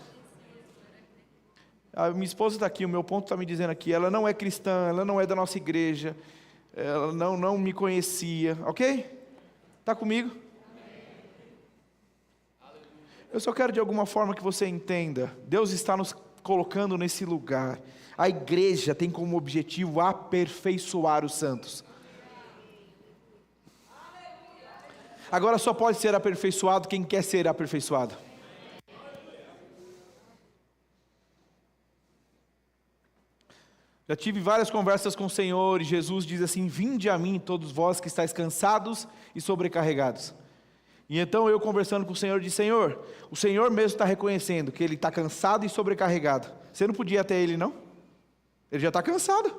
A minha esposa está aqui, o meu ponto está me dizendo aqui, ela não é cristã, ela não é da nossa igreja, ela não me conhecia, ok? Está comigo? Eu só quero de alguma forma que você entenda, Deus está nos colocando nesse lugar. A igreja tem como objetivo aperfeiçoar os santos. Agora só pode ser aperfeiçoado quem quer ser aperfeiçoado. Já tive várias conversas com o Senhor e Jesus diz assim, vinde a mim todos vós que estáis cansados e sobrecarregados. E então eu conversando com o Senhor disse, Senhor, o Senhor mesmo está reconhecendo que Ele está cansado e sobrecarregado. Você não podia ir até Ele não? Ele já está cansado.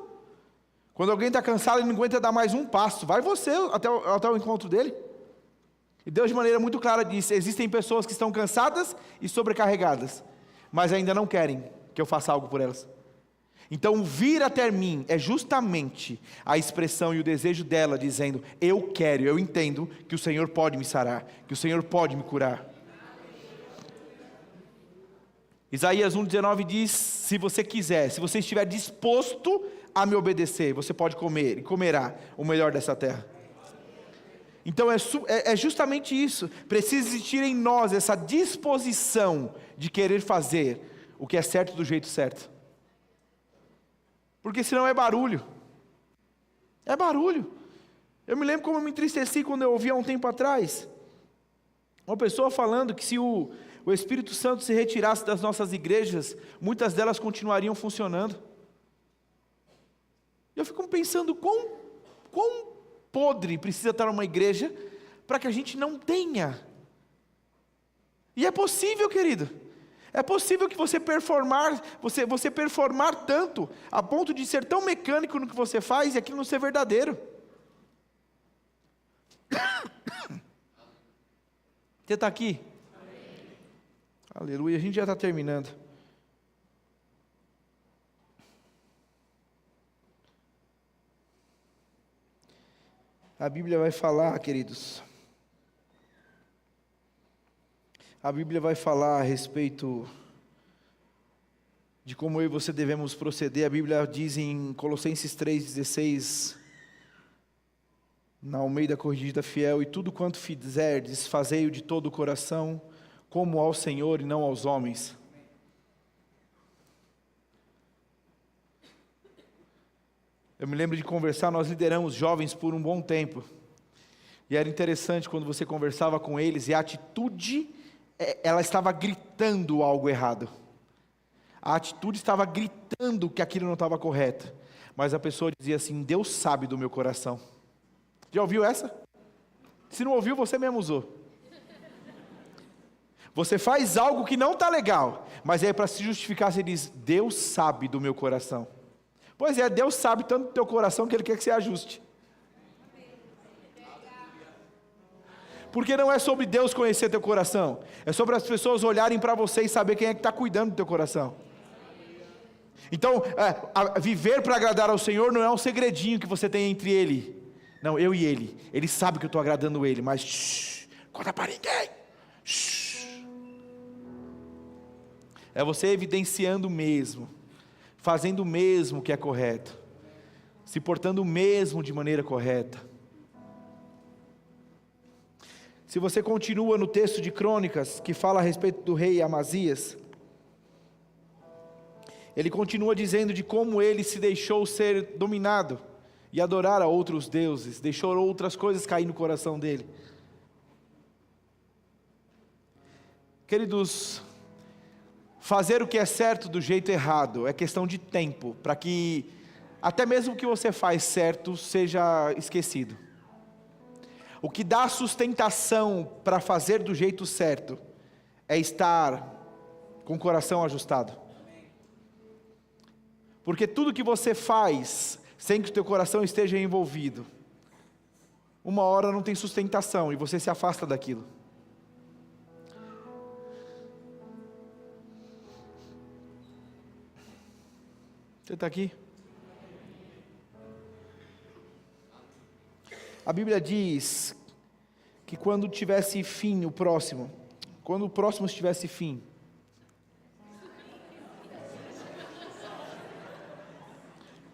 Quando alguém está cansado, ele não aguenta dar mais um passo. Vai você até o encontro dele. E Deus de maneira muito clara disse, existem pessoas que estão cansadas e sobrecarregadas, mas ainda não querem que eu faça algo por elas. Então vir até mim é justamente a expressão e o desejo dela dizendo, eu quero, eu entendo que o Senhor pode me sarar, que o Senhor pode me curar. Isaías 1,19 diz, se você quiser, se você estiver disposto a me obedecer, você pode comer e comerá o melhor dessa terra. Então é justamente isso, precisa existir em nós essa disposição de querer fazer o que é certo do jeito certo. Porque senão é barulho. É barulho. Eu me lembro como eu me entristeci quando eu ouvi há um tempo atrás uma pessoa falando que se o Espírito Santo se retirasse das nossas igrejas, muitas delas continuariam funcionando. Eu fico pensando quão podre precisa estar uma igreja para que a gente não tenha. E é possível, querido. É possível que você performar tanto, a ponto de ser tão mecânico no que você faz e aquilo não ser verdadeiro. Você está aqui? Amém. Aleluia, a gente já está terminando. A Bíblia vai falar, queridos. A Bíblia vai falar a respeito de como eu e você devemos proceder. A Bíblia diz em Colossenses 3,16, na Almeida Corrigida Fiel, e tudo quanto fizerdes, fazei-o de todo o coração, como ao Senhor e não aos homens. Eu me lembro de conversar, nós lideramos jovens por um bom tempo. E era interessante quando você conversava com eles, e a atitude, ela estava gritando algo errado. A atitude estava gritando que aquilo não estava correto. Mas a pessoa dizia assim: Deus sabe do meu coração. Já ouviu essa? Se não ouviu, você mesmo usou. Você faz algo que não está legal, mas aí para se justificar você diz: Deus sabe do meu coração. Pois é, Deus sabe tanto do teu coração que Ele quer que você ajuste. Porque não é sobre Deus conhecer teu coração, é sobre as pessoas olharem para você e saber quem é que está cuidando do teu coração. Então, viver para agradar ao Senhor não é um segredinho que você tem entre Ele. Não, eu e Ele. Ele sabe que eu estou agradando Ele, mas conta para ninguém. É você evidenciando o mesmo, fazendo o mesmo que é correto, se portando o mesmo de maneira correta. Se você continua no texto de Crônicas, que fala a respeito do rei Amazias, ele continua dizendo de como ele se deixou ser dominado e adorar a outros deuses, deixou outras coisas cair no coração dele. Queridos, fazer o que é certo do jeito errado é questão de tempo, para que até mesmo o que você faz certo seja esquecido. O que dá sustentação para fazer do jeito certo é estar com o coração ajustado. Porque tudo que você faz sem que o teu coração esteja envolvido, uma hora não tem sustentação e você se afasta daquilo. Você está aqui? A Bíblia diz que quando tivesse fim o próximo, quando o próximo tivesse fim,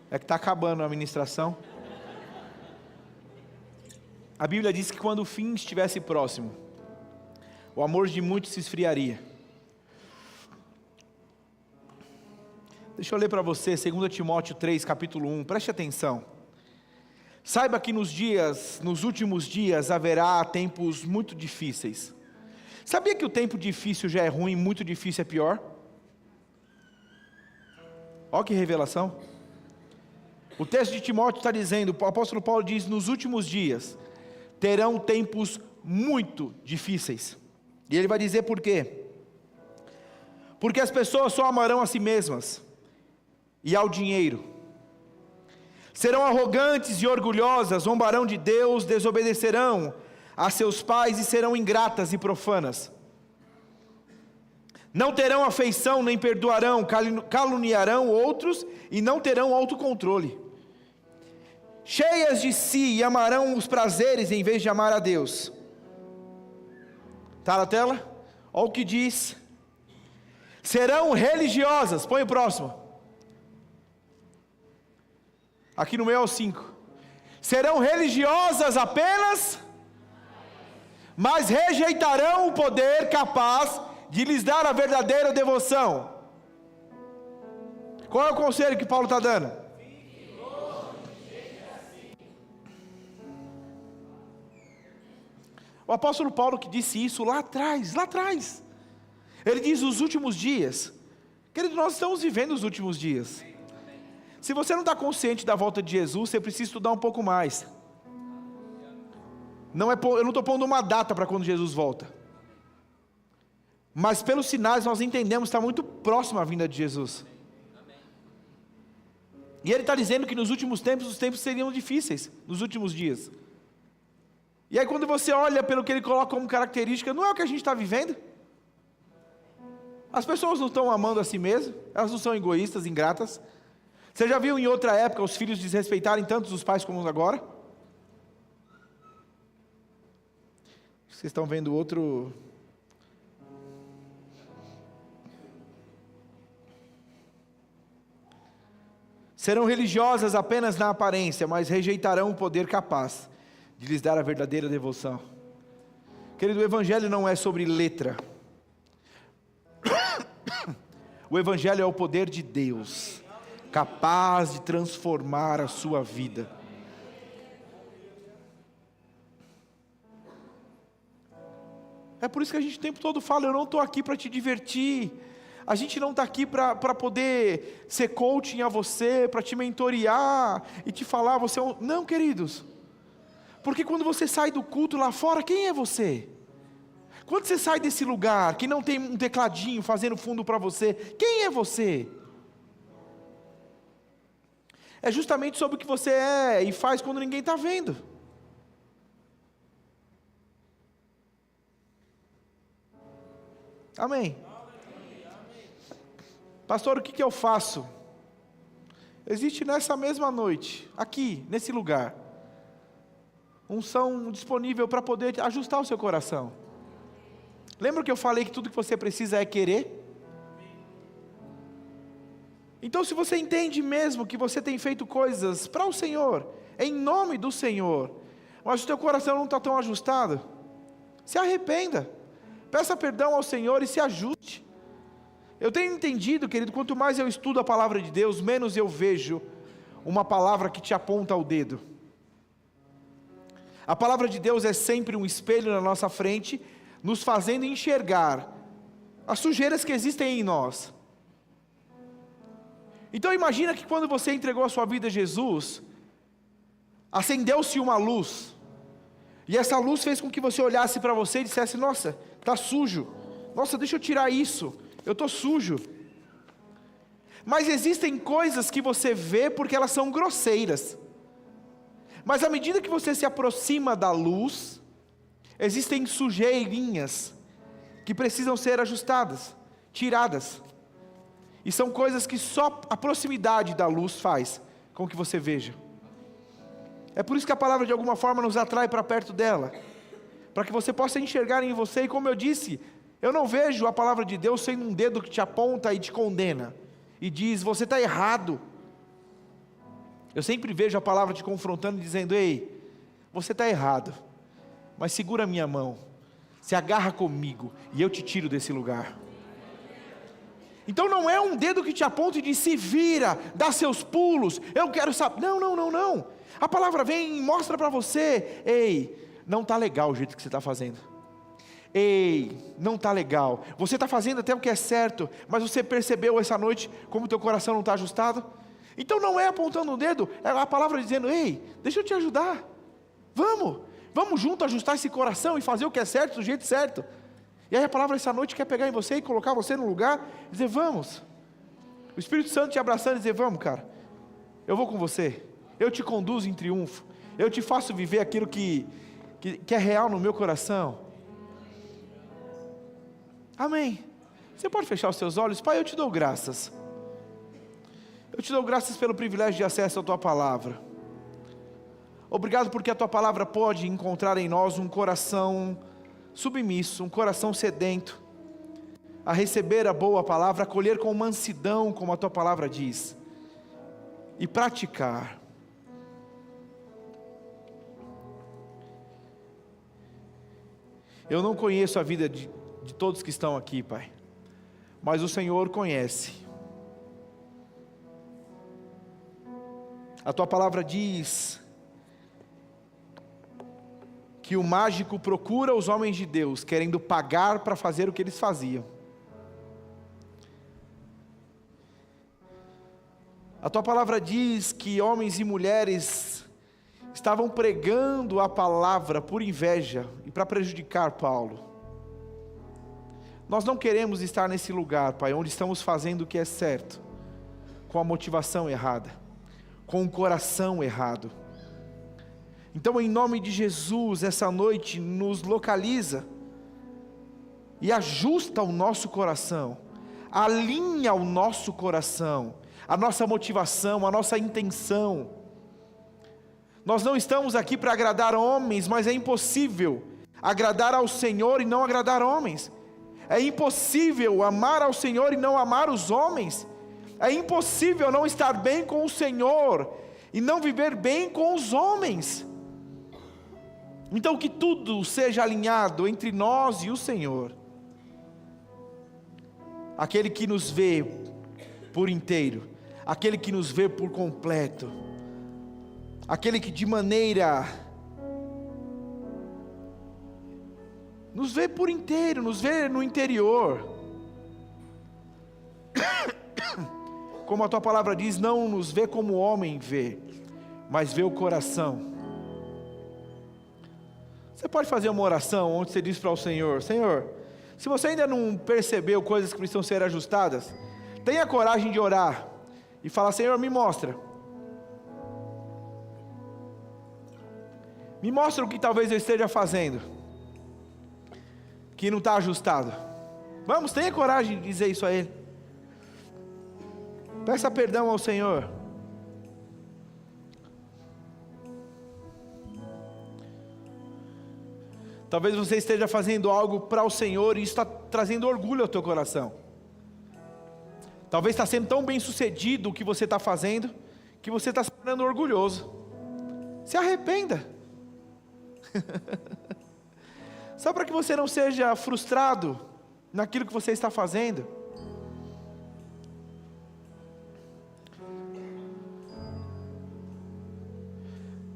é que está acabando a ministração. A Bíblia diz que quando o fim estivesse próximo, o amor de muitos se esfriaria. Deixa eu ler para você 2 Timóteo 3, capítulo 1, preste atenção. Saiba que nos últimos dias haverá tempos muito difíceis. Sabia que o tempo difícil já é ruim, muito difícil é pior? Olha que revelação. O texto de Timóteo está dizendo, o apóstolo Paulo diz: nos últimos dias terão tempos muito difíceis. E ele vai dizer por quê? Porque as pessoas só amarão a si mesmas e ao dinheiro. Serão arrogantes e orgulhosas, zombarão de Deus, desobedecerão a seus pais e serão ingratas e profanas. Não terão afeição nem perdoarão, caluniarão outros e não terão autocontrole. Cheias de si e amarão os prazeres em vez de amar a Deus. Está na tela? Olha o que diz. Serão religiosas, põe o próximo. Aqui no meio é o 5. Serão religiosas apenas, mas rejeitarão o poder capaz de lhes dar a verdadeira devoção. Qual é o conselho que Paulo está dando? O apóstolo Paulo que disse isso lá atrás. Ele diz os últimos dias. Querido, nós estamos vivendo os últimos dias. Se você não está consciente da volta de Jesus, você precisa estudar um pouco mais. Eu não estou pondo uma data para quando Jesus volta. Mas pelos sinais nós entendemos que está muito próximo a vinda de Jesus. E ele está dizendo que nos últimos tempos, os tempos seriam difíceis, nos últimos dias. E aí quando você olha pelo que ele coloca como característica, não é o que a gente está vivendo? As pessoas não estão amando a si mesmas, elas não são egoístas, ingratas. Você já viu em outra época os filhos desrespeitarem tanto os pais como agora? Vocês estão vendo outro... Serão religiosas apenas na aparência, mas rejeitarão o poder capaz de lhes dar a verdadeira devoção. Querido, o Evangelho não é sobre letra. O Evangelho é o poder de Deus, capaz de transformar a sua vida. É por isso que a gente o tempo todo fala, eu não estou aqui para te divertir. A gente não está aqui para poder ser coaching a você, para te mentorear e te falar, você é um... Não, queridos. Porque quando você sai do culto lá fora, quem é você? Quando você sai desse lugar, que não tem um tecladinho fazendo fundo para você, quem é você? É justamente sobre o que você é e faz quando ninguém está vendo. Amém. Pastor, o que eu faço? Existe nessa mesma noite, aqui, nesse lugar, unção disponível para poder ajustar o seu coração. Lembra que eu falei que tudo que você precisa é querer? Então, se você entende mesmo que você tem feito coisas para o Senhor, em nome do Senhor, mas o teu coração não está tão ajustado, se arrependa, peça perdão ao Senhor e se ajuste. Eu tenho entendido, querido, quanto mais eu estudo a palavra de Deus, menos eu vejo uma palavra que te aponta o dedo. A palavra de Deus é sempre um espelho na nossa frente, nos fazendo enxergar as sujeiras que existem em nós. Então imagina que quando você entregou a sua vida a Jesus, acendeu-se uma luz, e essa luz fez com que você olhasse para você e dissesse, nossa, está sujo, nossa, deixa eu tirar isso, eu estou sujo. Mas existem coisas que você vê porque elas são grosseiras, mas à medida que você se aproxima da luz, existem sujeirinhas que precisam ser ajustadas, tiradas. E são coisas que só a proximidade da luz faz com que você veja. É por isso que a palavra de alguma forma nos atrai para perto dela, para que você possa enxergar em você. E como eu disse, eu não vejo a palavra de Deus sendo um dedo que te aponta e te condena e diz, você está errado. Eu sempre vejo a palavra te confrontando e dizendo, ei, você está errado, mas segura a minha mão, se agarra comigo e eu te tiro desse lugar. Então não é um dedo que te aponta e diz, se vira, dá seus pulos, eu quero saber. Não. A palavra vem e mostra para você, ei, não está legal o jeito que você está fazendo. Ei, não está legal. Você está fazendo até o que é certo, mas você percebeu essa noite como o teu coração não está ajustado? Então não é apontando o dedo, é a palavra dizendo, ei, deixa eu te ajudar. Vamos junto ajustar esse coração e fazer o que é certo do jeito certo. E aí a palavra essa noite quer pegar em você e colocar você no lugar, e dizer, vamos. O Espírito Santo te abraçando e dizer, vamos cara, eu vou com você, eu te conduzo em triunfo, eu te faço viver aquilo que é real no meu coração. Amém. Você pode fechar os seus olhos? Pai, eu te dou graças. Eu te dou graças pelo privilégio de acesso à Tua Palavra. Obrigado porque a Tua Palavra pode encontrar em nós um coração submisso, um coração sedento, a receber a boa palavra, acolher com mansidão, como a Tua Palavra diz, e praticar. Eu não conheço a vida de todos que estão aqui, Pai, mas o Senhor conhece. A Tua Palavra diz que o mágico procura os homens de Deus, querendo pagar para fazer o que eles faziam. A Tua Palavra diz que homens e mulheres estavam pregando a palavra por inveja e para prejudicar Paulo. Nós não queremos estar nesse lugar, Pai, onde estamos fazendo o que é certo, com a motivação errada, com o coração errado. Então, em nome de Jesus, essa noite nos localiza e ajusta o nosso coração, alinha o nosso coração, a nossa motivação, a nossa intenção. Nós não estamos aqui para agradar homens, mas é impossível agradar ao Senhor e não agradar homens. É impossível amar ao Senhor e não amar os homens. É impossível não estar bem com o Senhor e não viver bem com os homens. Então que tudo seja alinhado entre nós e o Senhor. Aquele que nos vê por inteiro, aquele que nos vê por completo, aquele que de maneira Nos vê por inteiro, nos vê no interior. Como a tua palavra diz, não nos vê como o homem vê, mas vê o coração. Você pode fazer uma oração onde você diz para o Senhor: Senhor, se você ainda não percebeu coisas que precisam ser ajustadas, tenha coragem de orar e falar: Senhor, me mostra. Me mostra o que talvez eu esteja fazendo que não está ajustado. Vamos, tenha coragem de dizer isso a Ele. Peça perdão ao Senhor. Talvez você esteja fazendo algo para o Senhor e isso está trazendo orgulho ao teu coração. Talvez está sendo tão bem sucedido o que você está fazendo, que você está se tornando orgulhoso. Se arrependa. Só para que você não seja frustrado naquilo que você está fazendo.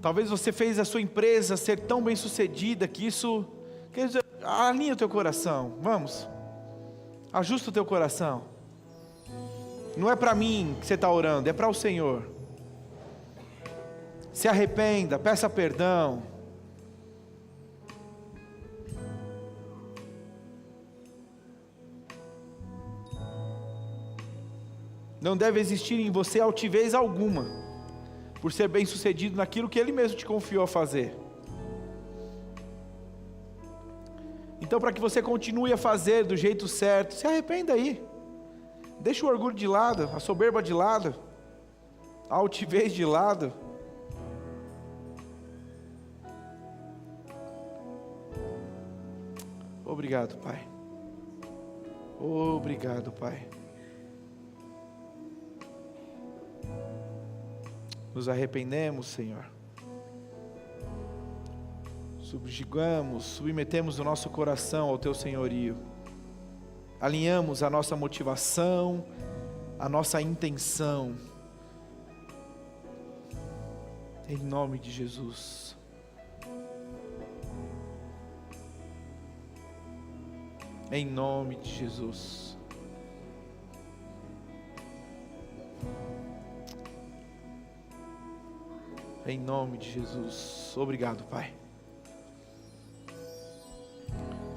Talvez você fez a sua empresa ser tão bem sucedida que isso, quer dizer, alinha o teu coração. Vamos, ajusta o teu coração. Não é para mim que você está orando, é para o Senhor. Se arrependa, peça perdão. Não deve existir em você altivez alguma, por ser bem sucedido naquilo que Ele mesmo te confiou a fazer. Então, para que você continue a fazer do jeito certo, se arrependa aí. Deixa o orgulho de lado, a soberba de lado, a altivez de lado. Obrigado, Pai. Obrigado, Pai. Nos arrependemos, Senhor. Submetemos o nosso coração ao Teu senhorio. Alinhamos a nossa motivação, a nossa intenção. Em nome de Jesus. Em nome de Jesus. Em nome de Jesus. Obrigado, Pai.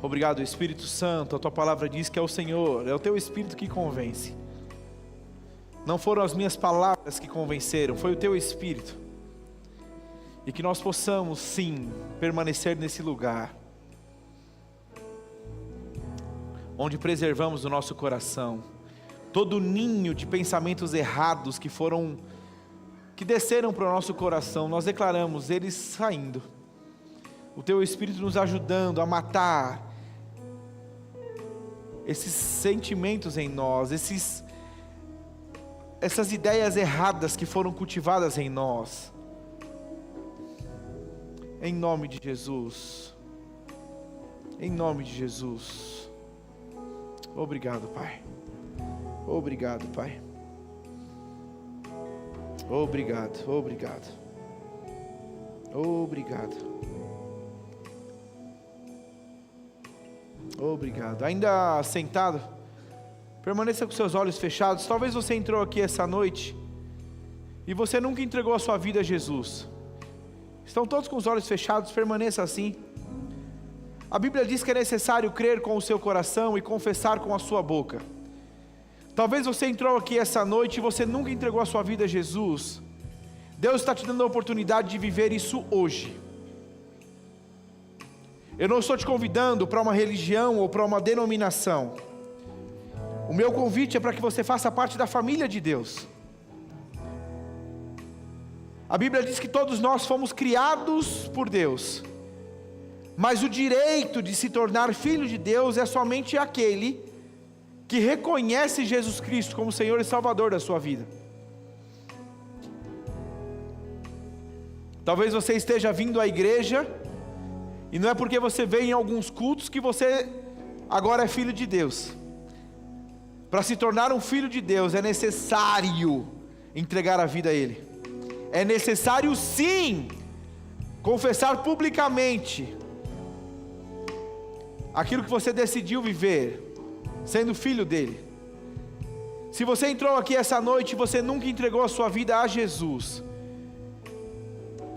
Obrigado, Espírito Santo. A Tua palavra diz que é o Senhor, é o Teu Espírito que convence. Não foram as minhas palavras que convenceram, foi o Teu Espírito. E que nós possamos, sim, permanecer nesse lugar, onde preservamos o nosso coração, todo ninho de pensamentos errados que desceram para o nosso coração, nós declaramos eles saindo, o Teu Espírito nos ajudando a matar esses sentimentos em nós, essas ideias erradas que foram cultivadas em nós, em nome de Jesus, em nome de Jesus. Obrigado, Pai. Obrigado, Pai. Obrigado, obrigado. Obrigado. Obrigado. Ainda sentado, permaneça com seus olhos fechados. Talvez você entrou aqui essa noite e você nunca entregou a sua vida a Jesus. Estão todos com os olhos fechados, permaneça assim. A Bíblia diz que é necessário crer com o seu coração e confessar com a sua boca. Talvez você entrou aqui essa noite e você nunca entregou a sua vida a Jesus. Deus está te dando a oportunidade de viver isso hoje. Eu não estou te convidando para uma religião ou para uma denominação. O meu convite é para que você faça parte da família de Deus. A Bíblia diz que todos nós fomos criados por Deus, mas o direito de se tornar filho de Deus é somente aquele que reconhece Jesus Cristo como Senhor e Salvador da sua vida. Talvez você esteja vindo à igreja, e não é porque você veio em alguns cultos que você agora é filho de Deus. Para se tornar um filho de Deus é necessário entregar a vida a Ele. É necessário sim confessar publicamente aquilo que você decidiu viver, sendo filho dele. Se você entrou aqui essa noite e você nunca entregou a sua vida a Jesus,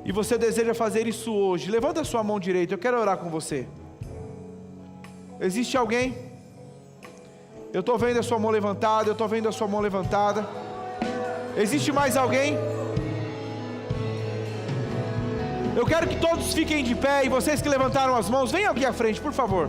e você deseja fazer isso hoje, levanta a sua mão direita, eu quero orar com você. Existe alguém? Eu estou vendo a sua mão levantada, eu estou vendo a sua mão levantada. Existe mais alguém? Eu quero que todos fiquem de pé, e vocês que levantaram as mãos, venham aqui à frente, por favor.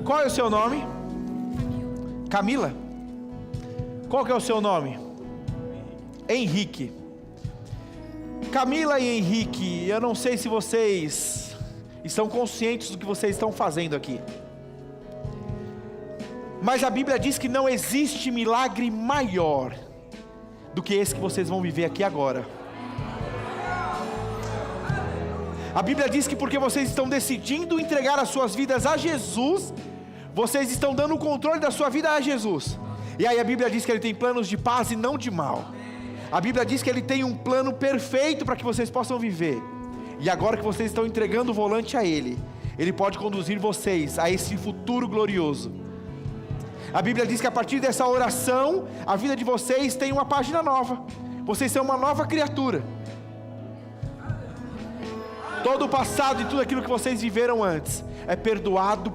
Qual é o seu nome? Camila? Qual que é o seu nome? Henrique. Camila e Henrique, eu não sei se vocês estão conscientes do que vocês estão fazendo aqui, mas a Bíblia diz que não existe milagre maior do que esse que vocês vão viver aqui agora. A Bíblia diz que porque vocês estão decidindo entregar as suas vidas a Jesus, vocês estão dando o controle da sua vida a Jesus. E aí a Bíblia diz que Ele tem planos de paz e não de mal. A Bíblia diz que Ele tem um plano perfeito para que vocês possam viver. E agora que vocês estão entregando o volante a Ele, Ele pode conduzir vocês a esse futuro glorioso. A Bíblia diz que a partir dessa oração, a vida de vocês tem uma página nova. Vocês são uma nova criatura. Todo o passado e tudo aquilo que vocês viveram antes é perdoado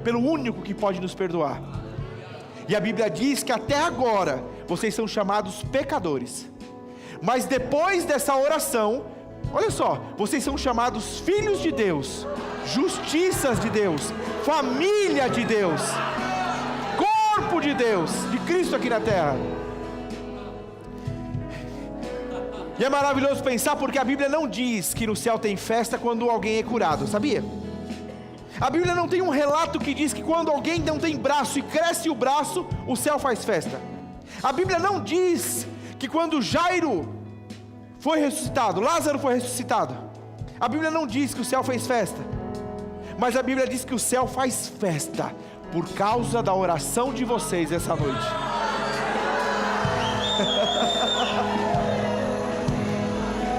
pelo único que pode nos perdoar. E a Bíblia diz que até agora vocês são chamados pecadores, mas depois dessa oração, olha só, vocês são chamados filhos de Deus, justiças de Deus, família de Deus, corpo de Deus, de Cristo aqui na terra. E é maravilhoso pensar, porque a Bíblia não diz que no céu tem festa quando alguém é curado, sabia? A Bíblia não tem um relato que diz que quando alguém não tem braço e cresce o braço, o céu faz festa. A Bíblia não diz que quando Jairo foi ressuscitado, Lázaro foi ressuscitado, a Bíblia não diz que o céu fez festa, mas a Bíblia diz que o céu faz festa por causa da oração de vocês essa noite.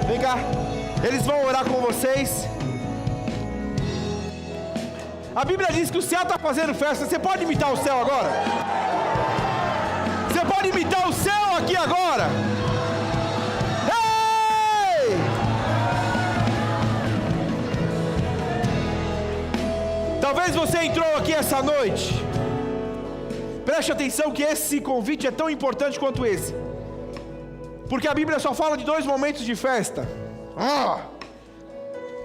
Vem cá, eles vão orar com vocês. A Bíblia diz que o céu está fazendo festa. Você pode imitar o céu agora? Você pode imitar o céu aqui agora? Ei! Talvez você entrou aqui essa noite. Preste atenção que esse convite é tão importante quanto esse, porque a Bíblia só fala de 2 momentos de festa.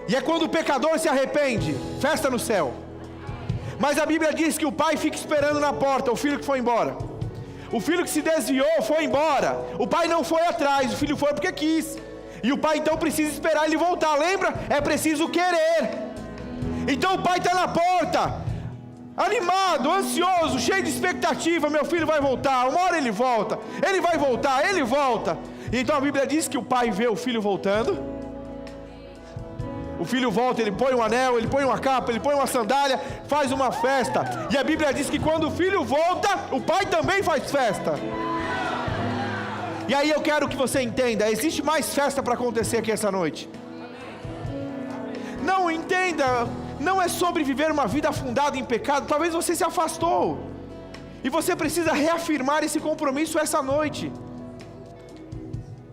E é quando o pecador se arrepende, festa no céu. Mas a Bíblia diz que o pai fica esperando na porta o filho que foi embora. O filho que se desviou foi embora. O pai não foi atrás, o filho foi porque quis. E o pai então precisa esperar ele voltar. Lembra? É preciso querer. Então o pai está na porta, animado, ansioso, cheio de expectativa. Meu filho vai voltar, uma hora ele volta. Ele vai voltar, ele volta. Então a Bíblia diz que o pai vê o filho voltando. O filho volta, ele põe um anel, ele põe uma capa, ele põe uma sandália, faz uma festa. E a Bíblia diz que quando o filho volta, o pai também faz festa. E aí eu quero que você entenda, existe mais festa para acontecer aqui essa noite. Não, entenda, não é sobre viver uma vida afundada em pecado. Talvez você se afastou, e você precisa reafirmar esse compromisso essa noite.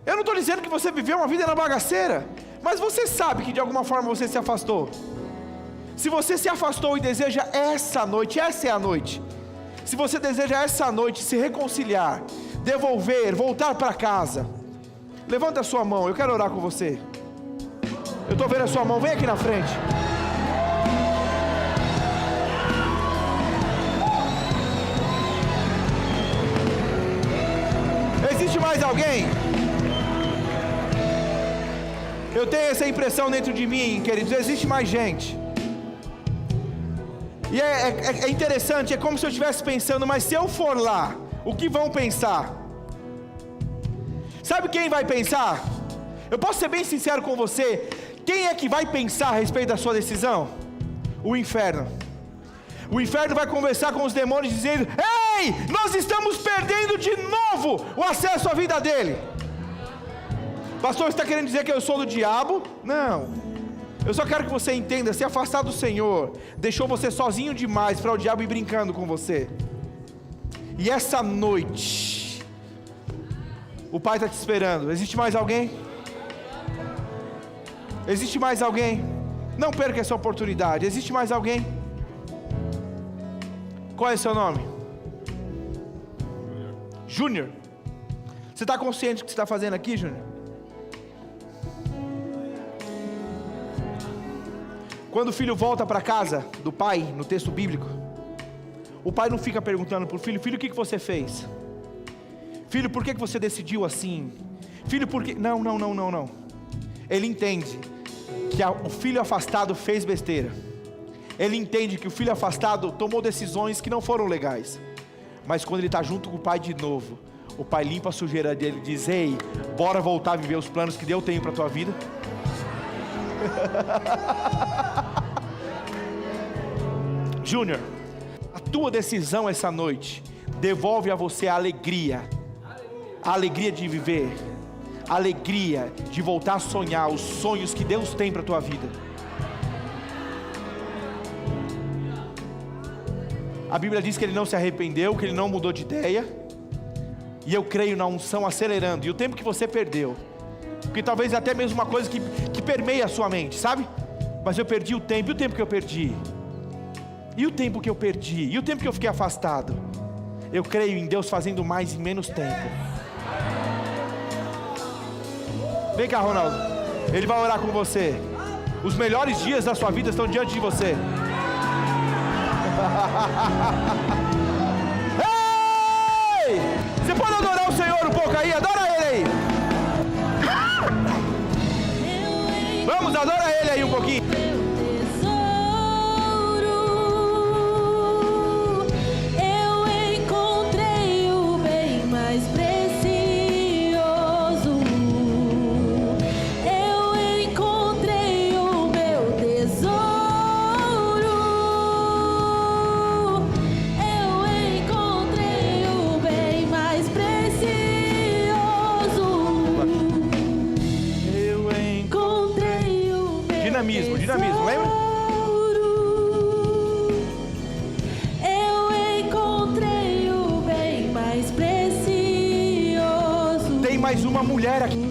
Eu não estou dizendo que você viveu uma vida na bagaceira, mas você sabe que de alguma forma você se afastou. Se você se afastou e deseja essa noite, essa é a noite. Se você deseja essa noite se reconciliar, devolver, voltar para casa, levanta a sua mão, eu quero orar com você. Eu estou vendo a sua mão, vem aqui na frente. Existe mais alguém? Eu tenho essa impressão dentro de mim, queridos, existe mais gente. E é interessante, é como se eu estivesse pensando, mas se eu for lá, o que vão pensar? Sabe quem vai pensar? Eu posso ser bem sincero com você, Quem é que vai pensar a respeito da sua decisão? O inferno. O inferno vai conversar com os demônios dizendo: ei, nós estamos perdendo de novo o acesso à vida dele. Pastor, você está querendo dizer que eu sou do diabo? Não. Eu só quero que você entenda, se afastar do Senhor deixou você sozinho demais para o diabo ir brincando com você. E essa noite o Pai está te esperando. Existe mais alguém? Existe mais alguém? Não perca essa oportunidade. Existe mais alguém? Qual é o seu nome? Júnior. Você está consciente do que você está fazendo aqui, Júnior? Quando o filho volta para casa do pai, no texto bíblico, o pai não fica perguntando para o filho: filho, o que você fez? Filho, por que você decidiu assim? Filho, por que... Não. Ele entende que o filho afastado fez besteira. Ele entende que o filho afastado tomou decisões que não foram legais. Mas quando ele está junto com o pai de novo, o pai limpa a sujeira dele e diz: ei, bora voltar a viver os planos que Deus tem para a tua vida. Júnior, a tua decisão essa noite devolve a você a alegria de viver, a alegria de voltar a sonhar os sonhos que Deus tem para a tua vida. A Bíblia diz que ele não se arrependeu, que ele não mudou de ideia, e eu creio na unção acelerando, e o tempo que você perdeu, porque talvez até mesmo uma coisa que permeia a sua mente, sabe? Mas eu perdi o tempo, e o tempo que eu perdi? E o tempo que eu perdi? E o tempo que eu fiquei afastado? Eu creio em Deus fazendo mais em menos tempo. Vem cá, Ronaldo, ele vai orar com você. Os melhores dias da sua vida estão diante de você. Ei! Você pode adorar o Senhor um pouco aí? Adora Ele aí. Vamos, adora Ele aí um pouquinho. Dinamismo, lembra? Eu encontrei o bem mais precioso. Tem mais uma mulher aqui.